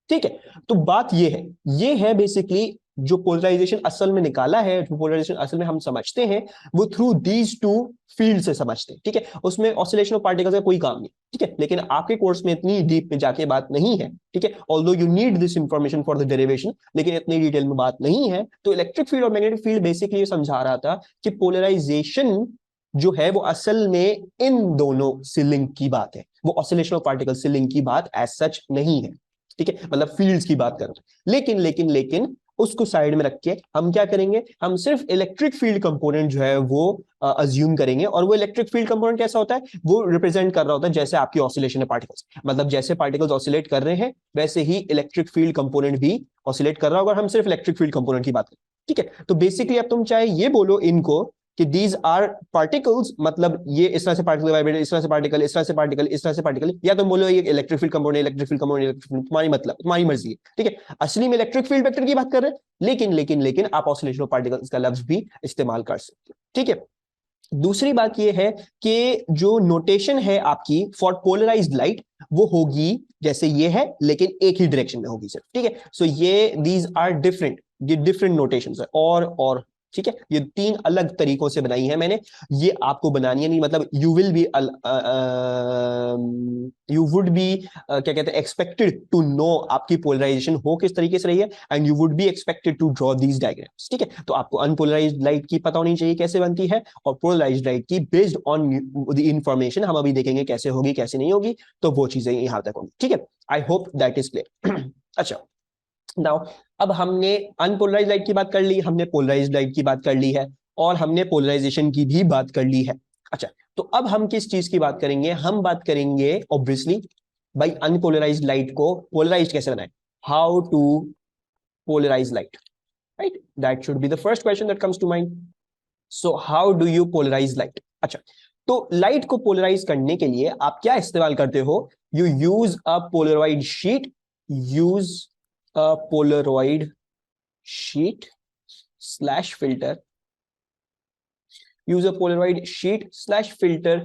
ठीक है, तो बात ये है बेसिकली जो पोलराइजेशन असल में निकाला है, जो पोलराइजेशन असल में हम समझते हैं, वो थ्रू दीज टू फील्ड से समझते हैं। ठीक है, उसमें ऑसिलेशन ऑफ पार्टिकल्स का कोई काम नहीं। ठीक है, लेकिन आपके कोर्स में इतनी डीप में जाके बात नहीं है। ठीक है, although you need this information for the derivation, लेकिन इतनी डिटेल में बात नहीं है। तो इलेक्ट्रिक फील्ड और मैग्नेटिक फील्ड बेसिकली ये समझा रहा था कि पोलराइजेशन जो है वो असल में इन दोनों से लिंक की बात है, वो ऑसिलेशन ऑफ पार्टिकल्स से लिंक की बात एज सच नहीं है। ठीक है, मतलब फील्ड्स की बात कर रहे हैं। लेकिन उसको साइड में रख के हम क्या करेंगे, हम सिर्फ इलेक्ट्रिक फील्ड कंपोनेंट जो है वो अज्यूम करेंगे। और वो इलेक्ट्रिक फील्ड कंपोनेंट कैसा होता है, वो रिप्रेजेंट कर रहा होता है जैसे आपकी ऑसिलेशन है पार्टिकल्स, मतलब जैसे पार्टिकल्स ऑसिलेट कर रहे हैं वैसे ही इलेक्ट्रिक फील्ड कंपोनेंट भी ऑसिलेट कर रहा होगा। हम सिर्फ इलेक्ट्रिक फील्ड कंपोनेंट की बात करें। ठीक है, तो बेसिकली अब तुम चाहे ये बोलो इनको कि दीज आर पार्टिकल्स, मतलब ये इस तरह से पार्टिकल वाइब्रेट, इस तरह से पार्टिकल, इस तरह से पार्टिकल, इस तरह से पार्टिकल, या तुम बोलो ये electric field component, electric field component, electric field, तुम्हारी मतलब तुम्हारी मर्जी है। ठीक है, असली में इलेक्ट्रिक फील्ड वेक्टर की बात कर रहे हैं, लेकिन आप ऑसिलेशन ऑफ पार्टिकल्स का लफ्ज भी इस्तेमाल कर सकते हो। ठीक है, दूसरी बात यह है कि जो नोटेशन है आपकी फॉर पोलराइज्ड लाइट, वो होगी जैसे ये है, लेकिन एक ही डायरेक्शन में होगी सिर्फ। ठीक है, सो ये दीज आर डिफरेंट, ये डिफरेंट नोटेशंस है। और ठीक है, ये तीन अलग तरीकों से बनाई है मैंने, ये आपको बनानी है नहीं, मतलब you will be you would be क्या कहते हैं एक्सपेक्टेड टू नो आपकी पोलराइजेशन हो किस तरीके से रही है, and you would be expected to draw these diagrams. ठीक है, तो आपको अनपोलराइज्ड लाइट की पता होनी चाहिए कैसे बनती है, और पोलराइज्ड लाइट की बेस्ड ऑन द इंफॉर्मेशन हम अभी देखेंगे कैसे होगी कैसे नहीं होगी, तो वो चीजें यहां तक होंगी। ठीक है, I hope that is clear. अच्छा, नाउ अब हमने अनपोलराइज्ड लाइट की बात कर ली, हमने पोलराइज्ड लाइट की बात कर ली है, और हमने पोलराइजेशन की भी बात कर ली है। अच्छा, तो अब हम किस चीज की बात करेंगे, हम बात करेंगे ऑब्वियसली भाई अनपोलराइज्ड लाइट को पोलराइज्ड कैसे बनाए, how to polarise light, right, that should be the first question that comes to mind. So how do you polarise light. अच्छा, तो लाइट को पोलराइज करने के लिए आप क्या इस्तेमाल करते हो, you use a Polaroid sheet, use a Polaroid sheet slash filter, use a Polaroid sheet slash filter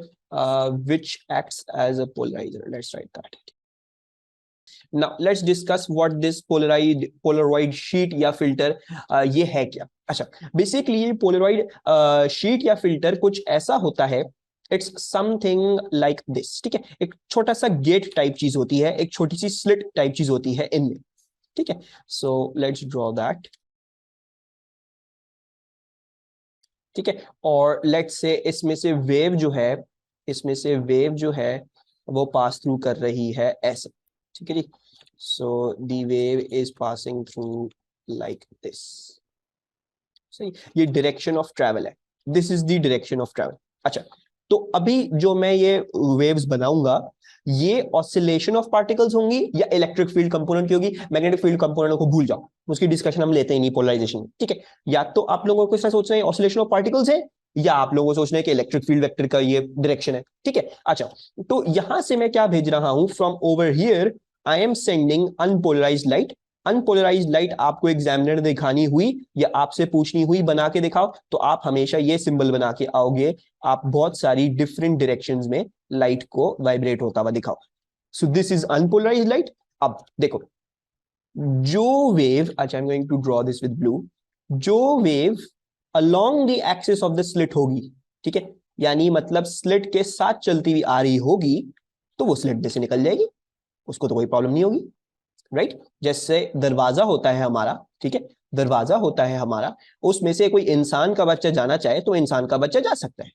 which acts as a polarizer. Let's write that. Now let's discuss what this Polaroid sheet या filter ये है क्या। अच्छा, basically ये Polaroid sheet या filter कुछ ऐसा होता है, इट्स समथिंग लाइक दिस। ठीक है, एक छोटा सा गेट टाइप चीज होती है, एक छोटी सी स्लिट टाइप चीज होती है इनमें। ठीक है, सो लेट्स ड्रॉ दैट। ठीक है, और लेट्स से इसमें से वेव जो है, इसमें से वेव जो है वो पास थ्रू कर रही है ऐसे। ठीक है जी, so the wave is passing through like this. सही, ये डायरेक्शन ऑफ ट्रैवल है, this is the direction of travel. अच्छा, तो अभी जो मैं ये वेव्स बनाऊंगा, ये ऑसिलेशन ऑफ पार्टिकल्स होंगी या इलेक्ट्रिक फील्ड कंपोनेंट की होगी। मैग्नेटिक फील्ड कंपोनेंट को भूल जाओ, उसकी डिस्कशन हम लेते ही नहीं पोलराइजेशन में। ठीक है, या तो आप लोगों को इसका सोचना है ऑसिलेशन ऑफ पार्टिकल्स है, या आप लोगों को सोचना है कि इलेक्ट्रिक फील्ड वेक्टर का ये डायरेक्शन है। ठीक है, अच्छा, तो यहां से मैं क्या भेज रहा हूं, from over here I am sending unpolarised light. Unpolarised light आपको एग्जामिनर ने दिखानी हुई या आपसे पूछनी हुई बना के दिखाओ, तो आप हमेशा ये सिंबल बना के आओगे, आप बहुत सारी डिफरेंट डायरेक्शंस में लाइट को वाइब्रेट होता हुआ दिखाओ। So this is unpolarized light. अब देखो, जो वेव, अच्छा I am going to draw this with blue, जो wave along the axis of the slit होगी, ठीक है, यानी मतलब स्लिट के साथ चलती हुई आ रही होगी, तो वो स्लिट में से निकल जाएगी, उसको तो कोई प्रॉब्लम नहीं होगी, राइट। जैसे दरवाजा होता है हमारा, ठीक है, दरवाजा होता है हमारा, उसमें से कोई इंसान का बच्चा जाना चाहे तो इंसान का बच्चा जा सकता है,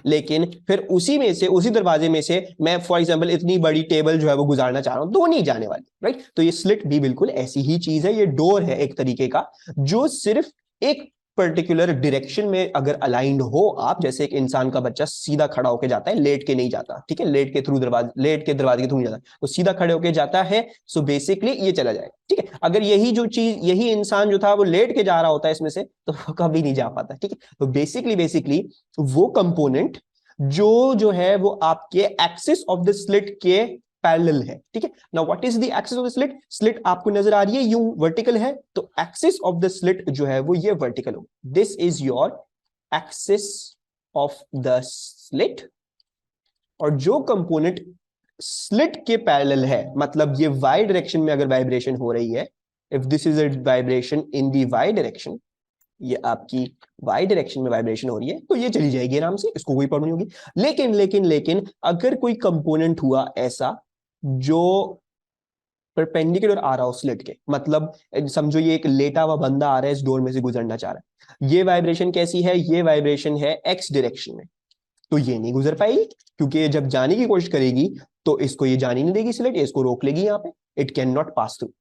लेकिन फिर उसी में से, उसी दरवाजे में से मैं फॉर एग्जांपल इतनी बड़ी टेबल जो है वो गुजारना चाह रहा हूं, तो वो नहीं जाने वाली, राइट। तो ये स्लिट भी बिल्कुल ऐसी ही चीज है, ये डोर है एक तरीके का, जो सिर्फ एक पर्टिकुलर डायरेक्शन में अगर अलाइंड हो आप, जैसे एक इंसान का बच्चा सीधा खड़ा होकर जाता है, लेट के नहीं जाता, ठीक है, लेट के दरवाजे के थ्रू नहीं जाता, वो सीधा खड़े होकर जाता है, सो बेसिकली ये चला जाएगा, ठीक है। अगर यही जो चीज, यही इंसान जो था वो लेट के जा रहा होता है इसमें से, तो वो कभी नहीं जा पाता, ठीक है। तो बेसिकली वो कंपोनेंट जो है वो आपके एक्सिस ऑफ द स्लिट के पैरेलल है, ठीक है। Now what is the axis of the slit? Slit आपको नजर आ रही है यूं वर्टिकल है, तो एक्सिस ऑफ द स्लिट जो है वो ये वर्टिकल हो, this is your axis of the slit. और जो कंपोनेंट स्लिट के पैरेलल है, मतलब ये वाई डायरेक्शन में अगर वाइब्रेशन हो रही है, if this is a vibration in the Y direction, ये आपकी वाई डायरेक्शन में वाइब्रेशन हो रही है, तो ये चली जाएगी आराम से, इसको कोई प्रॉब्लम नहीं होगी। लेकिन अगर कोई कंपोनेंट हुआ ऐसा जो परपेंडिकुलर आ रहा हो स्लिट के, मतलब समझो ये एक लेटा हुआ बंदा आ रहा है, इस डोर में से गुजरना चाह रहा है, ये वाइब्रेशन कैसी है? ये वाइब्रेशन है एक्स डायरेक्शन में, तो ये नहीं गुजर पाएगी, क्योंकि जब जाने की कोशिश करेगी तो इसको ये जाने नहीं देगी स्लिट, इसको रोक लेगी यहाँ पे, it can not pass through.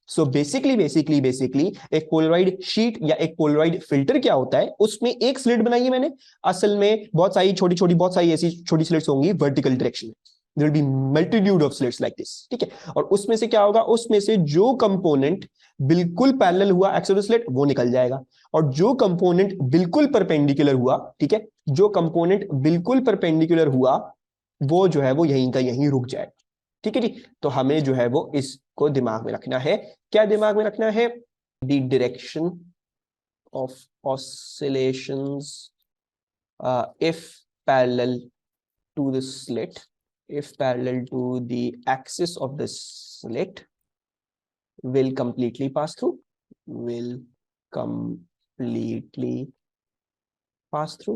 So basically एक पोलराइड शीट या एक पोलराइड फिल्टर क्या होता है, उसमें एक स्लिट बनाई है मैंने, असल में बहुत सारी ऐसी छोटी स्लिट्स होंगी वर्टिकल डायरेक्शन में, there will be multitude of slits like this, ठीक है। और उसमें से क्या होगा, उसमें से जो कंपोनेंट बिल्कुल पैरेलल हुआ एक्सिस स्लिट वो निकल जाएगा, और जो कंपोनेंट बिल्कुल परपेंडिकुलर हुआ, ठीक है, जो कंपोनेंट बिल्कुल परपेंडिकुलर हुआ वो जो है वो यहीं का यहीं रुक जाए, ठीक है जी। तो हमें जो है वो इसको दिमाग में रखना है, क्या दिमाग में रखना है? The direction of oscillations if parallel to the slit, if parallel to the axis of the slit, will completely pass through, will completely pass through,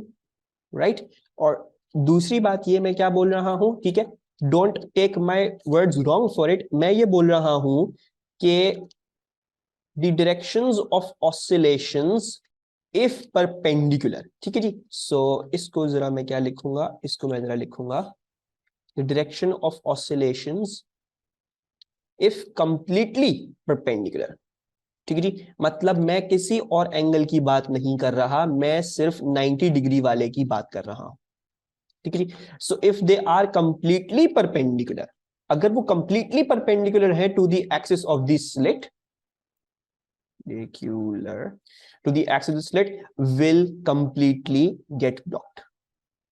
right? और दूसरी बात ये मैं क्या बोल रहा हूं, ठीक है, don't take my words wrong for it, मैं ये बोल रहा हूं कि the directions of oscillations if perpendicular, ठीक है जी। सो इसको जरा मैं क्या लिखूंगा, इसको मैं जरा लिखूंगा the direction of oscillations if completely perpendicular, ठीक है जी। मतलब मैं किसी और एंगल की बात नहीं कर रहा, मैं सिर्फ 90 डिग्री वाले की बात कर रहा हूं, ठीक है जी। So if they are completely perpendicular, अगर वो कंप्लीटली परपेंडिकुलर है to the axis of the slit, to the axis of the slit, will completely get blocked.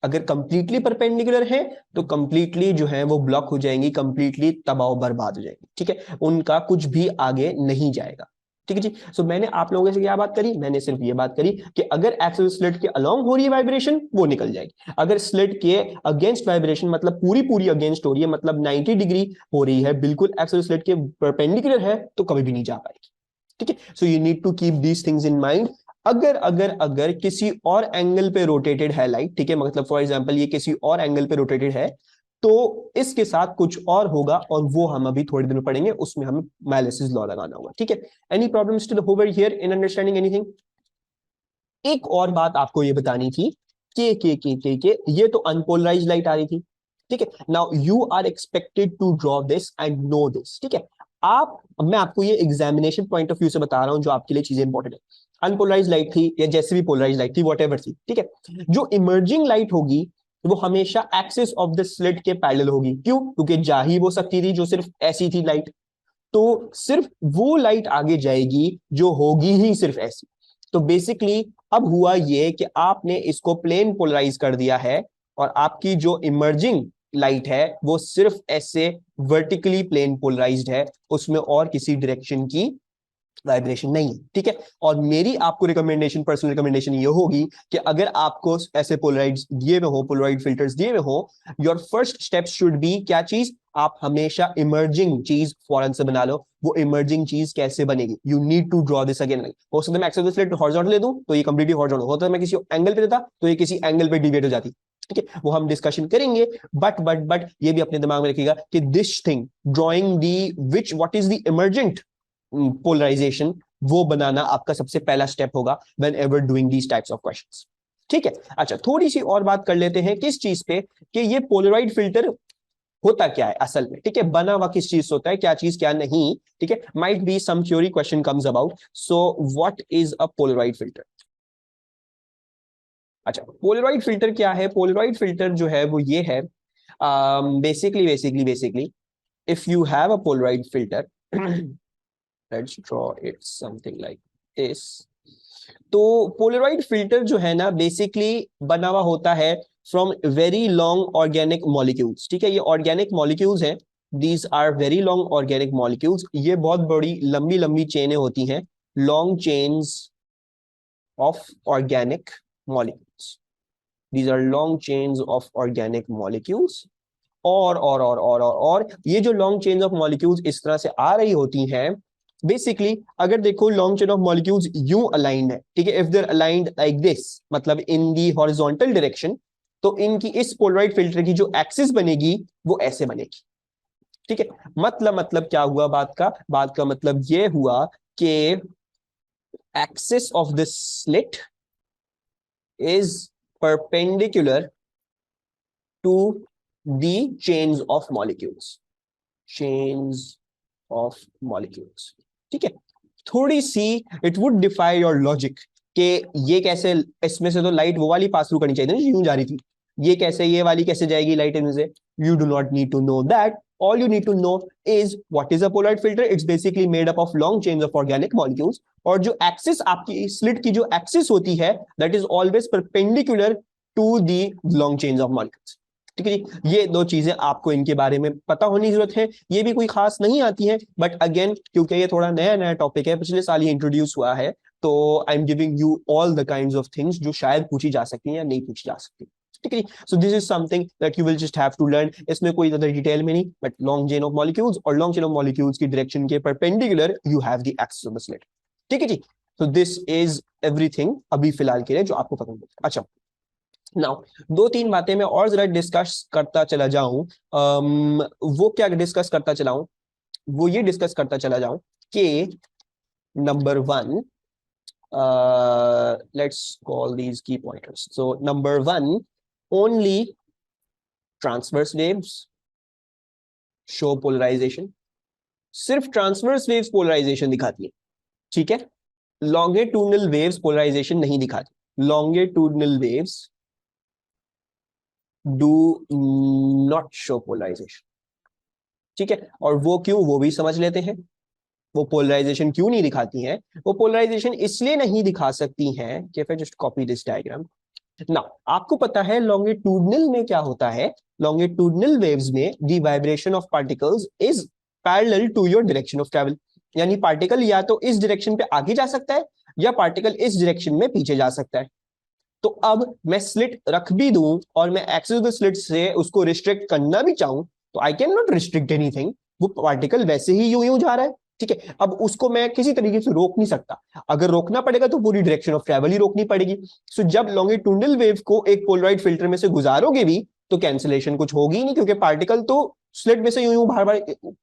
अगर कंप्लीटली परपेंडिकुलर है तो कंप्लीटली जो है वो ब्लॉक हो जाएंगी, कंप्लीटली तबाह बर्बाद हो जाएंगी, ठीक है, उनका कुछ भी आगे नहीं जाएगा, ठीक है जी। सो मैंने आप लोगों से क्या बात करी? मैंने सिर्फ ये बात करी कि अगर एक्सिल स्लिट के अलोंग हो रही है वाइब्रेशन, वो निकल जाएगी, अगर स्लिट के अगेंस्ट वाइब्रेशन, मतलब पूरी अगेंस्ट हो रही है, मतलब 90 डिग्री हो रही है, बिल्कुल एक्सिल स्लिट के परपेंडिकुलर है, तो कभी भी नहीं जा पाएगी, ठीक है। So you need to keep these things in mind. अगर किसी और एंगल पे रोटेटेड है लाइट, ठीक है, मतलब फॉर एग्जांपल ये किसी और एंगल पे रोटेटेड है, तो इसके साथ कुछ और होगा, और वो हम अभी थोड़ी देर में पढ़ेंगे, उसमें हमें मैलिसिस लॉ लगाना होगा, ठीक है। Any problem still over here in understanding anything? एक और बात आपको ये बतानी थी कि ये तो अनपोलराइज्ड लाइट आ रही थी, ठीक है। Now you are expected to draw this and know this, ठीक है। मैं आपको ये एग्जामिनेशन पॉइंट ऑफ व्यू से बता रहा हूं, जो आपके लिए चीजें इंपॉर्टेंट है। अनपोलराइज लाइट थी या जैसे भी पोलराइज लाइट थी, वॉट थी, ठीक है, जो इमर्जिंग लाइट होगी वो हमेशा एक्सिस ऑफ द स्लिट के पैरेलल होगी। क्यों? क्योंकि जा ही वो सकती थी जो सिर्फ ऐसी थी लाइट, तो सिर्फ वो लाइट आगे जाएगी जो होगी ही सिर्फ ऐसी। तो बेसिकली अब हुआ ये कि आपने इसको प्लेन पोलराइज कर दिया है, और आपकी जो इमर्जिंग लाइट है वो सिर्फ ऐसे वर्टिकली प्लेन पोलराइज्ड है, उसमें और किसी डायरेक्शन की वाइब्रेशन नहीं है, ठीक है। और मेरी आपको रिकमेंडेशन, पर्सनल रिकमेंडेशन ये होगी कि अगर आपको ऐसे पोलराइड्स दिए हुए हो, पोलराइड फिल्टर्स दिए हुए हो, your first step should be क्या चीज? आप हमेशा इमर्जिंग चीज फौरन से बना लो। वो इमर्जिंग चीज कैसे बनेगी? You need to draw this again. हो सकता है मैं axis of the slit horizontal ले दूं तो ये कंप्लीटली हॉरिजॉन्टल होता है, मैं किसी एंगल पे देता तो ये किसी एंगल पे डिविएट हो जाती, ठीक है, वो हम डिस्कशन करेंगे। बट ये भी अपने दिमाग में रखिएगा कि this thing drawing the which what is the emergent polarisation, वो बनाना आपका सबसे पहला स्टेप होगा whenever doing these types of questions, ठीक है। अच्छा, थोड़ी सी और बात कर लेते हैं किस चीज पे, कि ये पोलराइड फिल्टर होता क्या है असल में, ठीक है, बना हुआ किस चीज से होता है, क्या चीज क्या नहीं, ठीक है। Might be some theory question comes about, so what is a polaroid filter? अच्छा, पोलराइड फिल्टर क्या है? पोलराइड फिल्टर जो है वो ये है, basically if you have a polarized filter let's draw it something like this. तो पोलराइड फिल्टर जो है ना बेसिकली बना हुआ होता है from very long organic molecules, ठीक है? ये ऑर्गेनिक मॉलिक्यूल्स हैं, these are very long organic molecules, ये बहुत बड़ी लंबी लंबी चेनें होती हैं, long chains of organic molecules, these are long chains of organic molecules. और ये जो लॉन्ग चेन ऑफ मॉलिक्यूल्स इस तरह से आ रही होती हैं, बेसिकली अगर देखो लॉन्ग चेन ऑफ मॉलिक्यूल्स यूं अलाइंड है, ठीक है, if there aligned like this, मतलब इन दी हॉरिजॉन्टल डायरेक्शन, तो इनकी इस पोलराइड फिल्टर की जो एक्सिस बनेगी वो ऐसे बनेगी, ठीक है? मतलब क्या हुआ बात का मतलब ये हुआ कि axis of this slit is perpendicular to the chains of molecules, chains of molecules, ठीक है? थोड़ी सी it would defy your logic कि ये कैसे, इसमें से तो लाइट वो वाली पास थ्रू करनी चाहिए ना यूं जा रही थी, ये कैसे, ये वाली कैसे जाएगी लाइट इनमें से? You do not need to know that, all you need to know is what is a polarized filter. It's basically made up of long chains of organic molecules, और जो एक्सिस आपकी स्लिट की जो axis होती है that is always perpendicular to the long chains of molecules, ठीक है जी? ये दो चीजें आपको इनके बारे में पता होने की जरूरत है, ये भी कोई खास नहीं आती है, बट अगेन क्योंकि ये थोड़ा नया नया टॉपिक है, पिछले साल ये इंट्रोड्यूस हुआ है, तो I am giving you all the kinds of things जो शायद पूछी जा सकती हैं या नहीं पूछी जा सकती, ठीक है? So this is something that you will just have to learn, इसमें कोई ज्यादा डिटेल में नहीं, but long chain of molecules और लॉन्ग चेन ऑफ मॉलिक्यूल्स की डायरेक्शन के perpendicular you have the axis of the slit, ठीक है जी? सो दिस इज एवरीथिंग अभी फिलहाल के लिए जो आपको पता होगा। अच्छा, नाउ दो तीन बातें मैं और जरा डिस्कस करता चला जाऊं, वो क्या डिस्कस करता चलाऊं, वो ये डिस्कस करता चला जाऊं कि number one, let's call these की pointers. So number one, only transverse waves show polarization, सिर्फ ट्रांसवर्स वेव्स पोलराइजेशन दिखाती है, ठीक है? लॉन्गिट्यूडनल वेव्स पोलराइजेशन नहीं दिखाती, longitudinal waves do not show polarization, ठीक है? और वो क्यों, वो भी समझ लेते हैं। वो पोलराइजेशन क्यों नहीं दिखाती हैं? वो पोलराइजेशन इसलिए नहीं दिखा सकती हैं कि फिर जस्ट कॉपी दिस डायग्राम ना, आपको पता है लॉन्गिट्यूडनल में क्या होता है, लॉन्गिट्यूडनल वेव्स में the vibration of particles is parallel to your direction of travel, यानी पार्टिकल या तो इस डायरेक्शन पे आगे जा सकता है या पार्टिकल इस डायरेक्शन में पीछे जा सकता है। तो अब मैं स्लिट रख भी दूं और मैं एक्सिस ऑफ द स्लिट से उसको रिस्ट्रिक्ट करना भी चाहूं तो I can not restrict anything, वो पार्टिकल वैसे ही यूं यूं जा रहा है, ठीक है? अब उसको मैं किसी तरीके से रोक नहीं सकता, अगर रोकना पड़ेगा तो पूरी डायरेक्शन ऑफ ट्रैवल ही रोकनी पड़ेगी। सो जब लॉन्गिट्यूडनल वेव को एक पोलराइड फिल्टर में से गुजारोगे भी तो कैंसिलेशन कुछ होगी नहीं, क्योंकि पार्टिकल तो स्लिट में से यूं यूं बाहर बाहर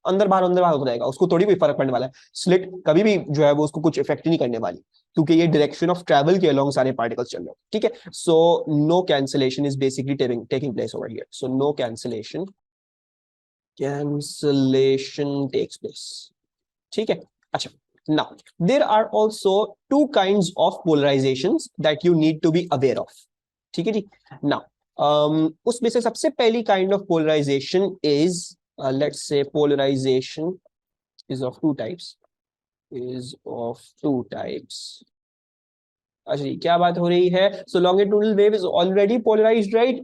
अंदर बाहर होता रहेगा, उसको थोड़ी कोई फर्क पड़ने वाला है, स्लिट कभी भी जो है वो उसको कुछ इफेक्ट नहीं करने वाली, क्योंकि ये डायरेक्शन ऑफ ट्रैवल के अलोंग सारे पार्टिकल्स चल रहे हैं, ठीक है? So no cancellation is basically taking place over here, so no cancellation takes place, ठीक है? अच्छा, now there are also two kinds of polarizations that you need to be aware of, ठीक है जी? now उसमें से सबसे पहली kind of polarization is let's say polarization is of two types, अच्छा जी, क्या बात हो रही है? So longitudinal wave is already polarized, right?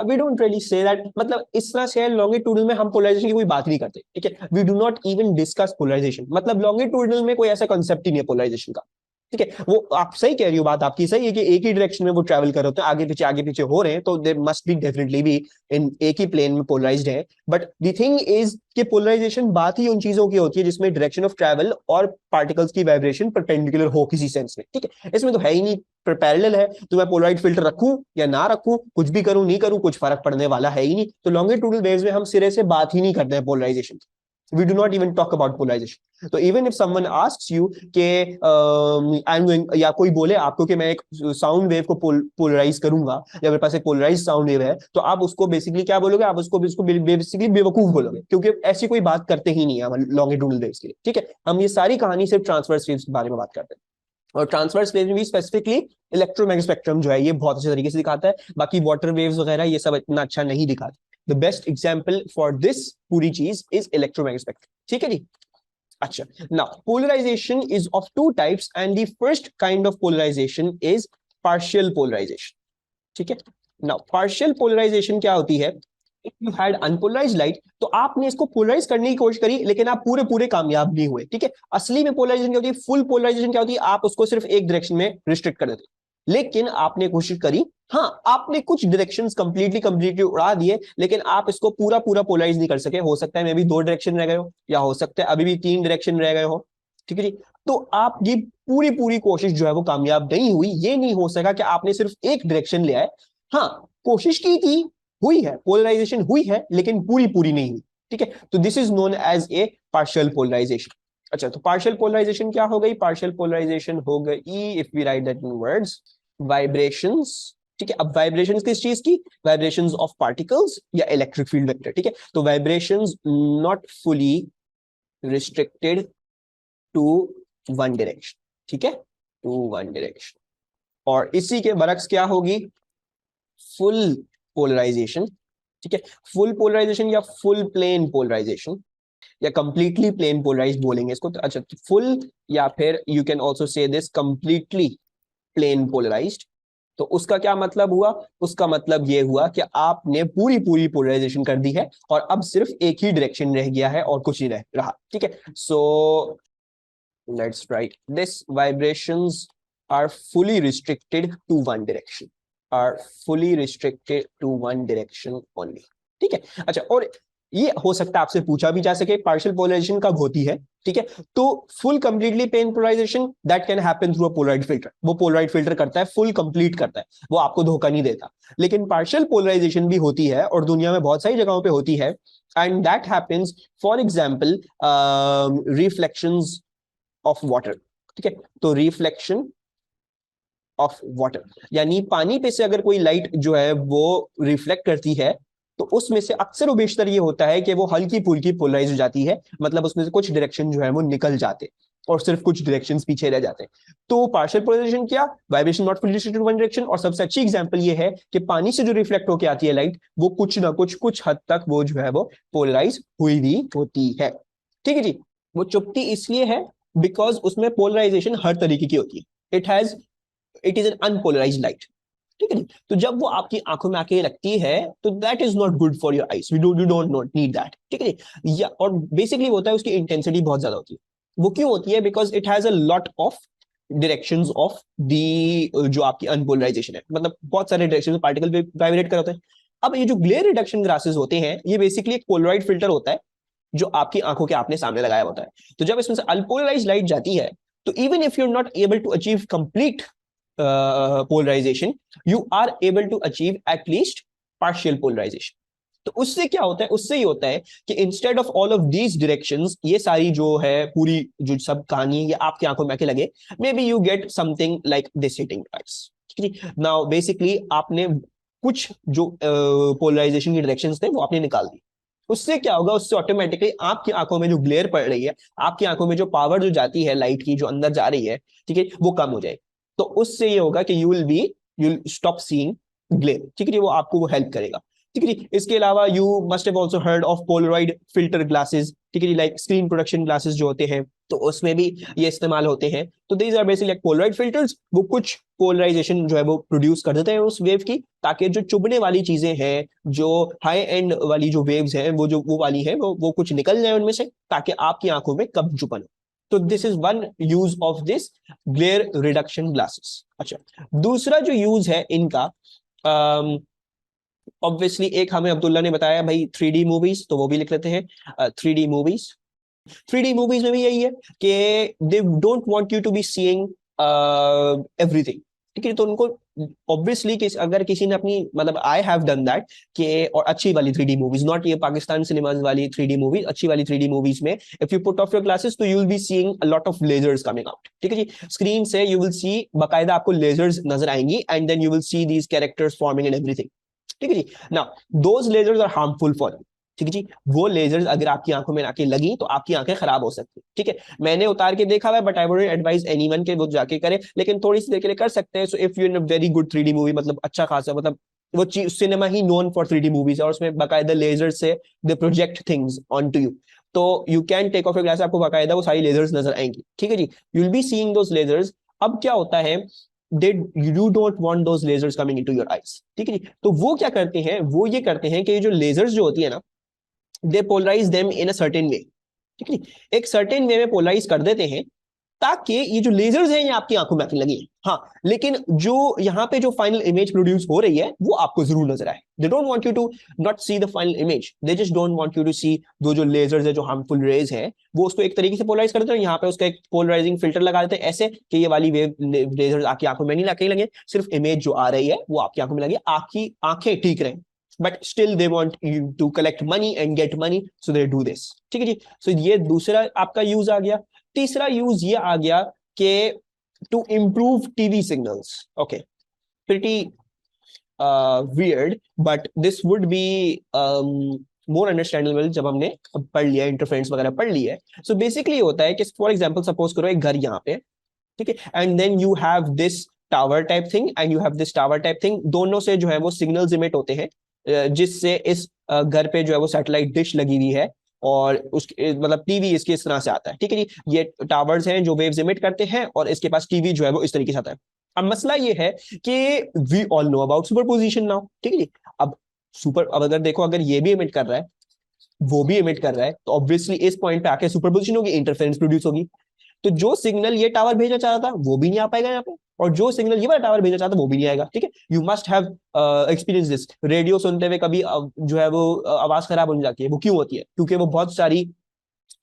We don't really say that, मतलब इस तरह से लॉन्गिट्यूडनल में हम पोलराइजेशन की कोई बात नहीं करते, ठीक है? We do not even discuss polarisation, मतलब लॉन्गिट्यूडनल में कोई ऐसा कंसेप्ट ही नहीं है पोलराइजेशन का, ठीक है? वो आप सही कह रही हो, बात आपकी सही है कि एक ही डायरेक्शन में वो ट्रैवल कर रहे होते हैं, आगे पीछे हो रहे हैं, तो देयर मस्ट बी डेफिनेटली भी इन एक ही प्लेन में पोलराइज्ड है। बट द थिंग इज कि पोलराइजेशन बात ही उन चीजों की होती है जिसमें डायरेक्शन ऑफ ट्रैवल और पार्टिकल्स की वाइब्रेशन परपेंडिकुलर हो किसी सेंस में, ठीक है? इसमें तो है ही नहीं, पैरेलल है, तो मैं पोलराइड फिल्टर रखूं या ना रखूं, कुछ भी करूं नहीं करूं, कुछ फर्क पड़ने वाला है ही नहीं। तो लॉन्गिट्यूडनल वेव्स में हम सिरे से बात ही नहीं करते हैं polarisation, we do not even talk about polarization. तो even if someone asks you कि I'm going, या कोई बोले आपको कि मैं एक साउंड वेव को पोलराइज करूंगा या मेरे पास एक पोलराइज साउंड वेव है, तो आप उसको बेसिकली क्या बोलोगे? आप उसको बेसिकली बेवकूफ बोलोगे, क्योंकि ऐसी कोई बात करते ही नहीं है हम लॉन्गिट्यूडनल वेव्स के लिए, ठीक है? हम ये सारी कहानी सिर्फ ट्रांसवर्स वेव्स के बारे में बात करते हैं। और ट्रांसवर्स वेव में भी स्पेसिफिकली इलेक्ट्रोमैग्नेटिक स्पेक्ट्रम जो है ये बहुत अच्छे तरीके से दिखाता है, बाकी वाटर वेव्स वगैरह ये सब इतना अच्छा नहीं दिखाता। The best example for this पूरी चीज इज इलेक्ट्रोमैग्नेटिक स्पेक्ट्रम। ठीक है जी। अच्छा, now polarisation is of two types and the first kind of polarisation is partial polarisation. ठीक है, नाउ पार्शियल पोलराइजेशन क्या होती है? If you had unpolarised light, तो आपने इसको पोलराइज करने की कोशिश करी लेकिन आप पूरे पूरे कामयाब नहीं हुए। ठीक है, असली में पोलराइजेशन क्या होती है? फुल पोलराइजेशन क्या होती है? आप उसको सिर्फ एक डायरेक्शन में रिस्ट्रिक्ट कर देते, लेकिन आपने कोशिश करी, हाँ आपने कुछ डायरेक्शंस कंप्लीटली उड़ा दिए, लेकिन आप इसको पूरा पूरा पोलराइज नहीं कर सके। हो सकता है मे भी 2 डायरेक्शन रह गए हो, या हो सकता है अभी भी 3 डायरेक्शन रह गए हो। ठीक है जी, तो आपकी पूरी पूरी कोशिश जो है वो कामयाब नहीं हुई। ये नहीं हो सका कि आपने सिर्फ एक डायरेक्शन ले आए, हाँ कोशिश की थी, हुई है पोलराइजेशन हुई है, लेकिन पूरी पूरी नहीं हुई। ठीक है, तो this is known as a partial polarization. अच्छा, तो पार्शियल पोलराइजेशन क्या हो गई? पार्शियल पोलराइजेशन हो गई, if we write that in words, vibrations. ठीक है, अब वाइब्रेशंस किस चीज की? वाइब्रेशंस ऑफ पार्टिकल्स या इलेक्ट्रिक फील्ड वेक्टर। ठीक है, तो vibrations not fully restricted to one direction. ठीक है, टू वन डायरेक्शन। और इसी के बरक्स क्या होगी? Full polarization. ठीक है, फुल पोलराइजेशन या फुल प्लेन पोलराइजेशन या कंप्लीटली प्लेन पोलराइज बोलेंगे इसको। तो अच्छा, फुल या फिर you can also say this completely plane polarized. तो उसका क्या मतलब हुआ? उसका मतलब ये हुआ कि आपने पूरी पूरी पोलराइजेशन कर दी है और अब सिर्फ एक ही डायरेक्शन रह गया है और कुछ नहीं रह रहा। ठीक है, so let's write this, vibrations are fully restricted to one direction, are fully restricted to one direction only। ठीक है, अच्छा, और ये हो सकता है आपसे पूछा भी जा सके पार्शियल पोलराइजेशन कब होती है? ठीक है, तो full completely plane polarization that can happen through a polaroid filter. वो पोलराइड फिल्टर करता है, फुल कंप्लीट करता है, वो आपको धोखा नहीं देता। लेकिन पार्शियल पोलराइजेशन भी होती है और दुनिया में बहुत सारी जगहों पे होती है, and that happens for example reflections of water. ठीक है, तो रिफ्लेक्शन ऑफ वाटर यानी पानी पे से अगर कोई लाइट जो है वो रिफ्लेक्ट करती है, तो उसमें से अक्सर और बेशतर ये होता है कि वो हल्की फुल्की पोलराइज हो जाती है, मतलब उसमें से कुछ डायरेक्शन जो है वो निकल जाते और सिर्फ कुछ डायरेक्शंस पीछे रह जाते हैं। तो पार्शियल पोलराइजेशन क्या? Vibration not fully restricted to one direction. और सबसे अच्छी एग्जांपल ये है कि पानी से जो रिफ्लेक्ट होकर आती है लाइट, वो कुछ ना कुछ हद तक वो जो है वो पोलराइज हुई भी होती है। ठीक है जी, वो चुपती इसलिए है बिकॉज उसमें पोलराइजेशन हर तरीके की होती है। It is an unpolarised light. ठीक है, तो जब वो आपकी आंखों में आके लगती है तो that is not good for your eyes, you don't not need that. ठीक है, या और बेसिकली होता है उसकी इंटेंसिटी बहुत ज्यादा होती है। वो क्यों होती है? Because it has a lot of directions of the, जो आपकी अनपोलराइजेशन है, मतलब बहुत सारे डायरेक्शन में पार्टिकल वाइब्रेट कर होते हैं। अब ये जो ग्लेयर रिडक्शन ग्लासेस होते हैं, ये बेसिकली एक पोलराइड फिल्टर होता है जो आपकी आंखों के आपने सामने लगाया होता है। तो जब इसमें से अनपोलराइज्ड लाइट जाती है, तो even if you are not able to achieve complete polarization, you are able to achieve at least partial polarization। तो उससे क्या होता है? उससे ये होता है कि instead of all of these directions, ये सारी जो है पूरी जो सब कहानी ये आपकी आंखों में आके लगे, maybe you get something like this hitting eyes. Now basically आपने कुछ जो पोलराइजेशन की डायरेक्शंस थे वो आपने निकाल दी। उससे क्या होगा? उससे ऑटोमेटिकली आपकी आंखों में जो ग्लेयर पड़ रही है, आपकी आंखों में जो पावर जो जाती है लाइट की जो अंदर जा रही है, ठीक है, वो कम हो जाएगी। तो उससे ये होगा कि you will stop seeing glare. ठीक है, वो आपको वो हेल्प करेगा। ठीक है, इसके अलावा you must have also heard of Polaroid filter glasses. ठीक है, लाइक स्क्रीन प्रोटेक्शन ग्लासेस जो होते हैं, तो उसमें भी ये इस्तेमाल होते हैं। तो these are basically like polaroid filters. वो कुछ पोलराइजेशन जो है वो प्रोड्यूस कर देते हैं उस वेव की, ताकि जो चुभने वाली चीजें हैं, जो हाई एंड वाली जो वेव्स हैं, वो जो वो वाली है वो कुछ निकल जाए उनमें से, ताकि आपकी आंखों में कम चुभन हो। तो this is one use of this glare reduction glasses. अच्छा, दूसरा जो यूज है इनका, ऑब्वियसली एक हमें अब्दुल्ला ने बताया भाई 3D मूवीज, तो वो भी लिख लेते हैं 3D मूवीज। 3D मूवीज में भी यही है कि they don't want you to be seeing everything. ठीक है, तो उनको ऑब्वियसली अगर किसी ने अपनी, मतलब आई हैव डन दैट कि, और अच्छी वाली 3D मूवीज, नॉट ये पाकिस्तान सिनेमाज वाली 3D मूवीज, अच्छी वाली 3D मूवीज में if you put off your glasses तो you will be seeing a lot of lasers coming out. ठीक है जी, स्क्रीन से यू विल सी बाकायदा आपको लेजर्स नजर आएंगी, and then you will see these characters forming and everything. ठीक है जी, now those lasers are harmful for you. ठीक है जी। वो लेजर्स अगर आपकी आंखों में आके लगी तो आपकी आंखें खराब हो सकती है, ठीक है। मैंने उतार के देखा हुआ है, but I wouldn't advise anyone के वो जाके करे, लेकिन थोड़ी सी देर के लिए कर सकते हैं। So if you in a very good 3D movie, मतलब अच्छा खासा, मतलब वो चीज, सिनेमा ही नोन फॉर 3D मूवीज है, और उसमें बाकायदा लेजर से they project things on to you, तो you can take off your glass, आपको बाकायदा वो सारी लेजर्स नजर आएंगी, ठीक है जी। You will be seeing those lasers. अब क्या होता है, you don't want those lasers coming into your eyes, ठीक है जी। तो वो क्या करते हैं, वो ये करते हैं कि ये जो लेजर्स जो होती है ना, they polarize them in a certain way, ठीक है, एक सर्टेन वे में पोलराइज कर देते हैं, ताकि ये जो लेजर्स हैं ये आपकी आंखों में आके लगी है, हाँ, लेकिन जो यहाँ पे जो फाइनल इमेज प्रोड्यूस हो रही है वो आपको जरूर नजर आए। They don't want you to not see the final image, they just don't want you to see वो जो लेजर्स है, जो हार्मफुल रेज है, वो उसको एक तरीके से पोलराइज कर देते हैं। यहाँ पे उसका एक पोलराइजिंग फिल्टर लगा देते हैं ऐसे कि ये वाली वेव लेजर्स आपकी आंखों में नहीं लगे, सिर्फ इमेज जो आ रही है वो आपकी आंखों में लगे, आपकी आंखें ठीक रहे, but still they want you to collect money and get money, so they do this, ठीक है जी। सो ये दूसरा आपका यूज आ गया। तीसरा यूज ये आ गया कि to improve TV signals, okay, pretty weird, but this would be more understandable जब हमने पढ़ लिया, इंटरफेरेंस वगैरह पढ़ लिया है। सो बेसिकली होता है कि फॉर एग्जांपल सपोज करो एक घर यहाँ पे, ठीक है, and then you have this tower type thing and you have this tower type thing, दोनों से जो है वो सिग्नल्स इमिट होते हैं, जिससे इस घर पे जो है वो सैटेलाइट डिश लगी हुई है, और उसके मतलब टीवी इसके इस तरह से आता है, ठीक है जी। ये टावर्स हैं जो वेव्स इमिट करते हैं, और इसके पास टीवी जो है वो इस तरीके से आता है। अब मसला ये है कि we all know about superposition now, ठीक है जी। अब अगर देखो, अगर ये भी इमिट कर रहा है, वो भी इमिट कर रहा है, तो ऑब्वियसली इस पॉइंट पे आके सुपरपोजिशन होगी, इंटरफेरेंस प्रोड्यूस होगी। तो जो सिग्नल ये टावर भेजना चाहता था वो भी नहीं आ पाएगा यहाँ पे, और जो सिग्नल ये वाला टावर भेजना चाहता वो भी नहीं आएगा, ठीक है। You must have experience this, radio सुनते हुए कभी जो है वो आवाज खराब हो जाती है, वो क्यों होती है, क्योंकि वो बहुत सारी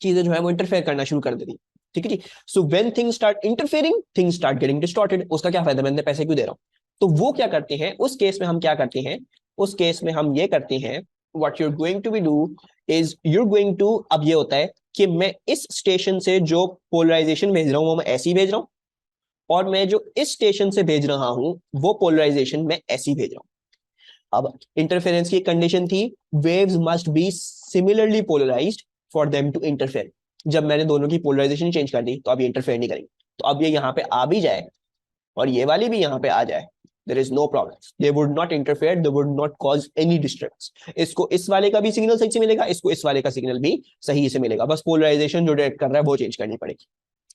चीजें जो है वो इंटरफेयर करना शुरू कर देती है, ठीक है जी। So when things start interfering, things start getting distorted, उसका क्या फायदा, मैंने पैसे क्यों दे रहा हूँ। तो वो क्या करते हैं उस केस में, हम क्या करते हैं उस केस में, हम ये करते हैं, what you're going to be do is you're going to, अब ये होता है कि मैं इस स्टेशन से जो पोलराइजेशन भेज रहा हूं वो मैं ऐसी भेज रहा हूं, और मैं जो इस स्टेशन से भेज रहा हूं वो पोलराइजेशन मैं ऐसी भेज रहा हूं। अब इंटरफेरेंस की कंडीशन थी, waves must be similarly polarized for them to interfere. जब मैंने दोनों की पोलराइजेशन चेंज कर दी तो अब ये इंटरफेयर नहीं करेंगे, तो अब ये यहाँ पे आ भी जाए और ये वाली भी यहाँ पे आ जाए, there is no problem, they would not interfere, they would not cause any disturbance. इसको इस वाले का भी सिग्नल सही से मिलेगा, इसको इस वाले का सिग्नल भी सही से मिलेगा, बस पोलराइजेशन जो डायरेक्ट कर रहा है वो चेंज करनी पड़ेगी,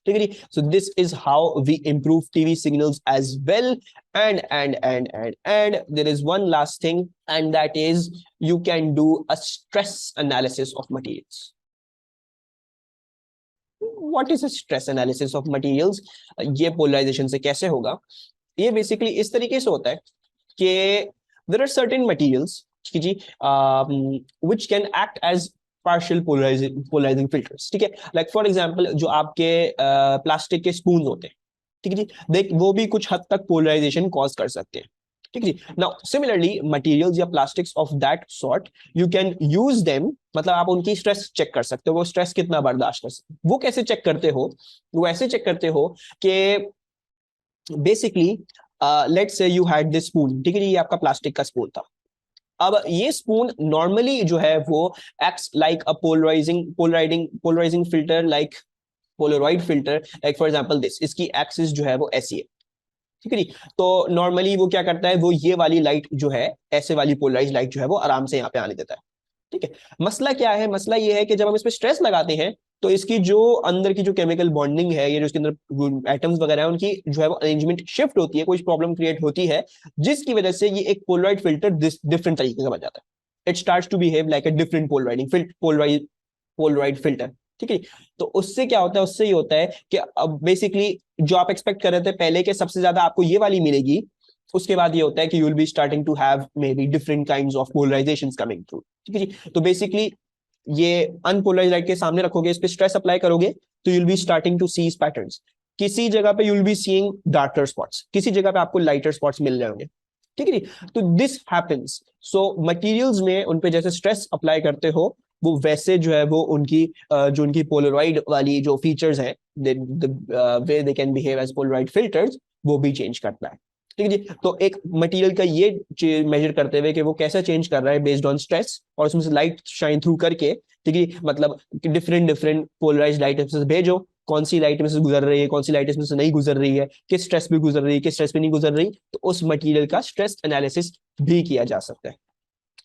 ठीक है जी। So this is how we improve TV signals as well. And there is one last thing, and that is you can do a stress analysis of materials. What is a stress analysis of materials, ये polarization से कैसे होगा। ये basically इस तरीके से होता है कि देयर आर सर्टेन मटेरियल्स, ठीक है जी, which can act as partial polarizing filters, ठीक है। लाइक फॉर एग्जांपल जो आपके प्लास्टिक के स्पून होते हैं, ठीक है जी, देख वो भी कुछ हद तक पोलराइजेशन कॉज कर सकते हैं, ठीक है जी। नाउ सिमिलरली मटेरियल्स या plastics of that sort, you can use them, मतलब आप उनकी स्ट्रेस चेक कर सकते हो, वो स्ट्रेस कितना बर्दाश्त कर सकते हो। वो कैसे चेक करते हो, वो ऐसे चेक करते हो कि basically let's say you had this spoon, ठीक है जी, ये आपका प्लास्टिक का स्पून था। अब ये स्पून नॉर्मली जो है वो acts like a polarizing filter, like polaroid filter, like for example this, इसकी एक्सिस जो है वो ऐसी है, ठीक है जी। तो नॉर्मली वो क्या करता है, वो ये वाली लाइट जो है, ऐसे वाली पोलराइज लाइट जो है वो आराम से यहाँ पे आने देता है, ठीक है। मसला क्या है, मसला ये है कि जब हम इस पे स्ट्रेस लगाते हैं तो इसकी जो अंदर की जो केमिकल बॉन्डिंग है, ये जो इसके अंदर एटम्स वगैरह है, उनकी जो है वो अरेंजमेंट शिफ्ट होती है, कुछ प्रॉब्लम क्रिएट होती है, जिसकी वजह से ये एक पोलराइड फिल्टर डिफरेंट तरीके का बन जाता है। It starts to behave like a different polaroid filter, ठीक है। तो उससे क्या होता है, उससे ये होता है कि अब बेसिकली जो आप एक्सपेक्ट कर रहे थे पहले के सबसे ज्यादा आपको ये वाली मिलेगी, उसके बाद ये होता है कि you will be starting to have maybe different kinds of polarizations coming through, ठीक है जी। तो बेसिकली ये अनपोलराइज्ड लाइट के सामने रखोगे, इस पे स्ट्रेस अप्लाई करोगे, तो you will be starting to see patterns. किसी जगह पे you will be seeing darker spots, किसी जगह पे आपको लाइटर स्पॉट्स मिल रहे होंगे, ठीक है जी। तो दिस हैपेंस, सो मटेरियल्स में उन पे जैसे स्ट्रेस अप्लाई करते हो, वो वैसे जो है वो उनकी जो उनकी पोलराइड वाली जो फीचर्स हैं, वे they can behave as polaroid filters, वो भी चेंज करता है, ठीक है जी। तो एक मटेरियल का ये मेजर करते हुए कि वो कैसा चेंज कर रहा है बेस्ड ऑन स्ट्रेस, और उसमें से लाइट शाइन थ्रू करके, ठीक है, मतलब डिफरेंट डिफरेंट पोलराइज्ड लाइट भेजो, कौन सी लाइट में से गुजर रही है, कौन सी लाइट में से नहीं गुजर रही है, किस स्ट्रेस पे गुजर रही है, किस स्ट्रेस पे नहीं गुजर रही, तो उस मटेरियल का स्ट्रेस एनालिसिस भी किया जा सकता है।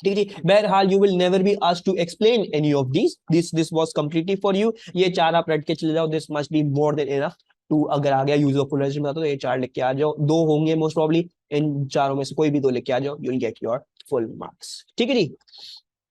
ठीक है जी। बहरहाल you will never be asked to explain any of this was completely for you. ये चार आप रट के चले जाओ, this must be more than enough to, अगर आ गया यूज ऑफ पोलराइजेशन में तो ये चार लिख के आ जाओ, दो होंगे मोस्ट प्रॉब्ली, इन चारों में से कोई भी दो लिख के आ जाओ, you will get your full marks. ठीक है जी।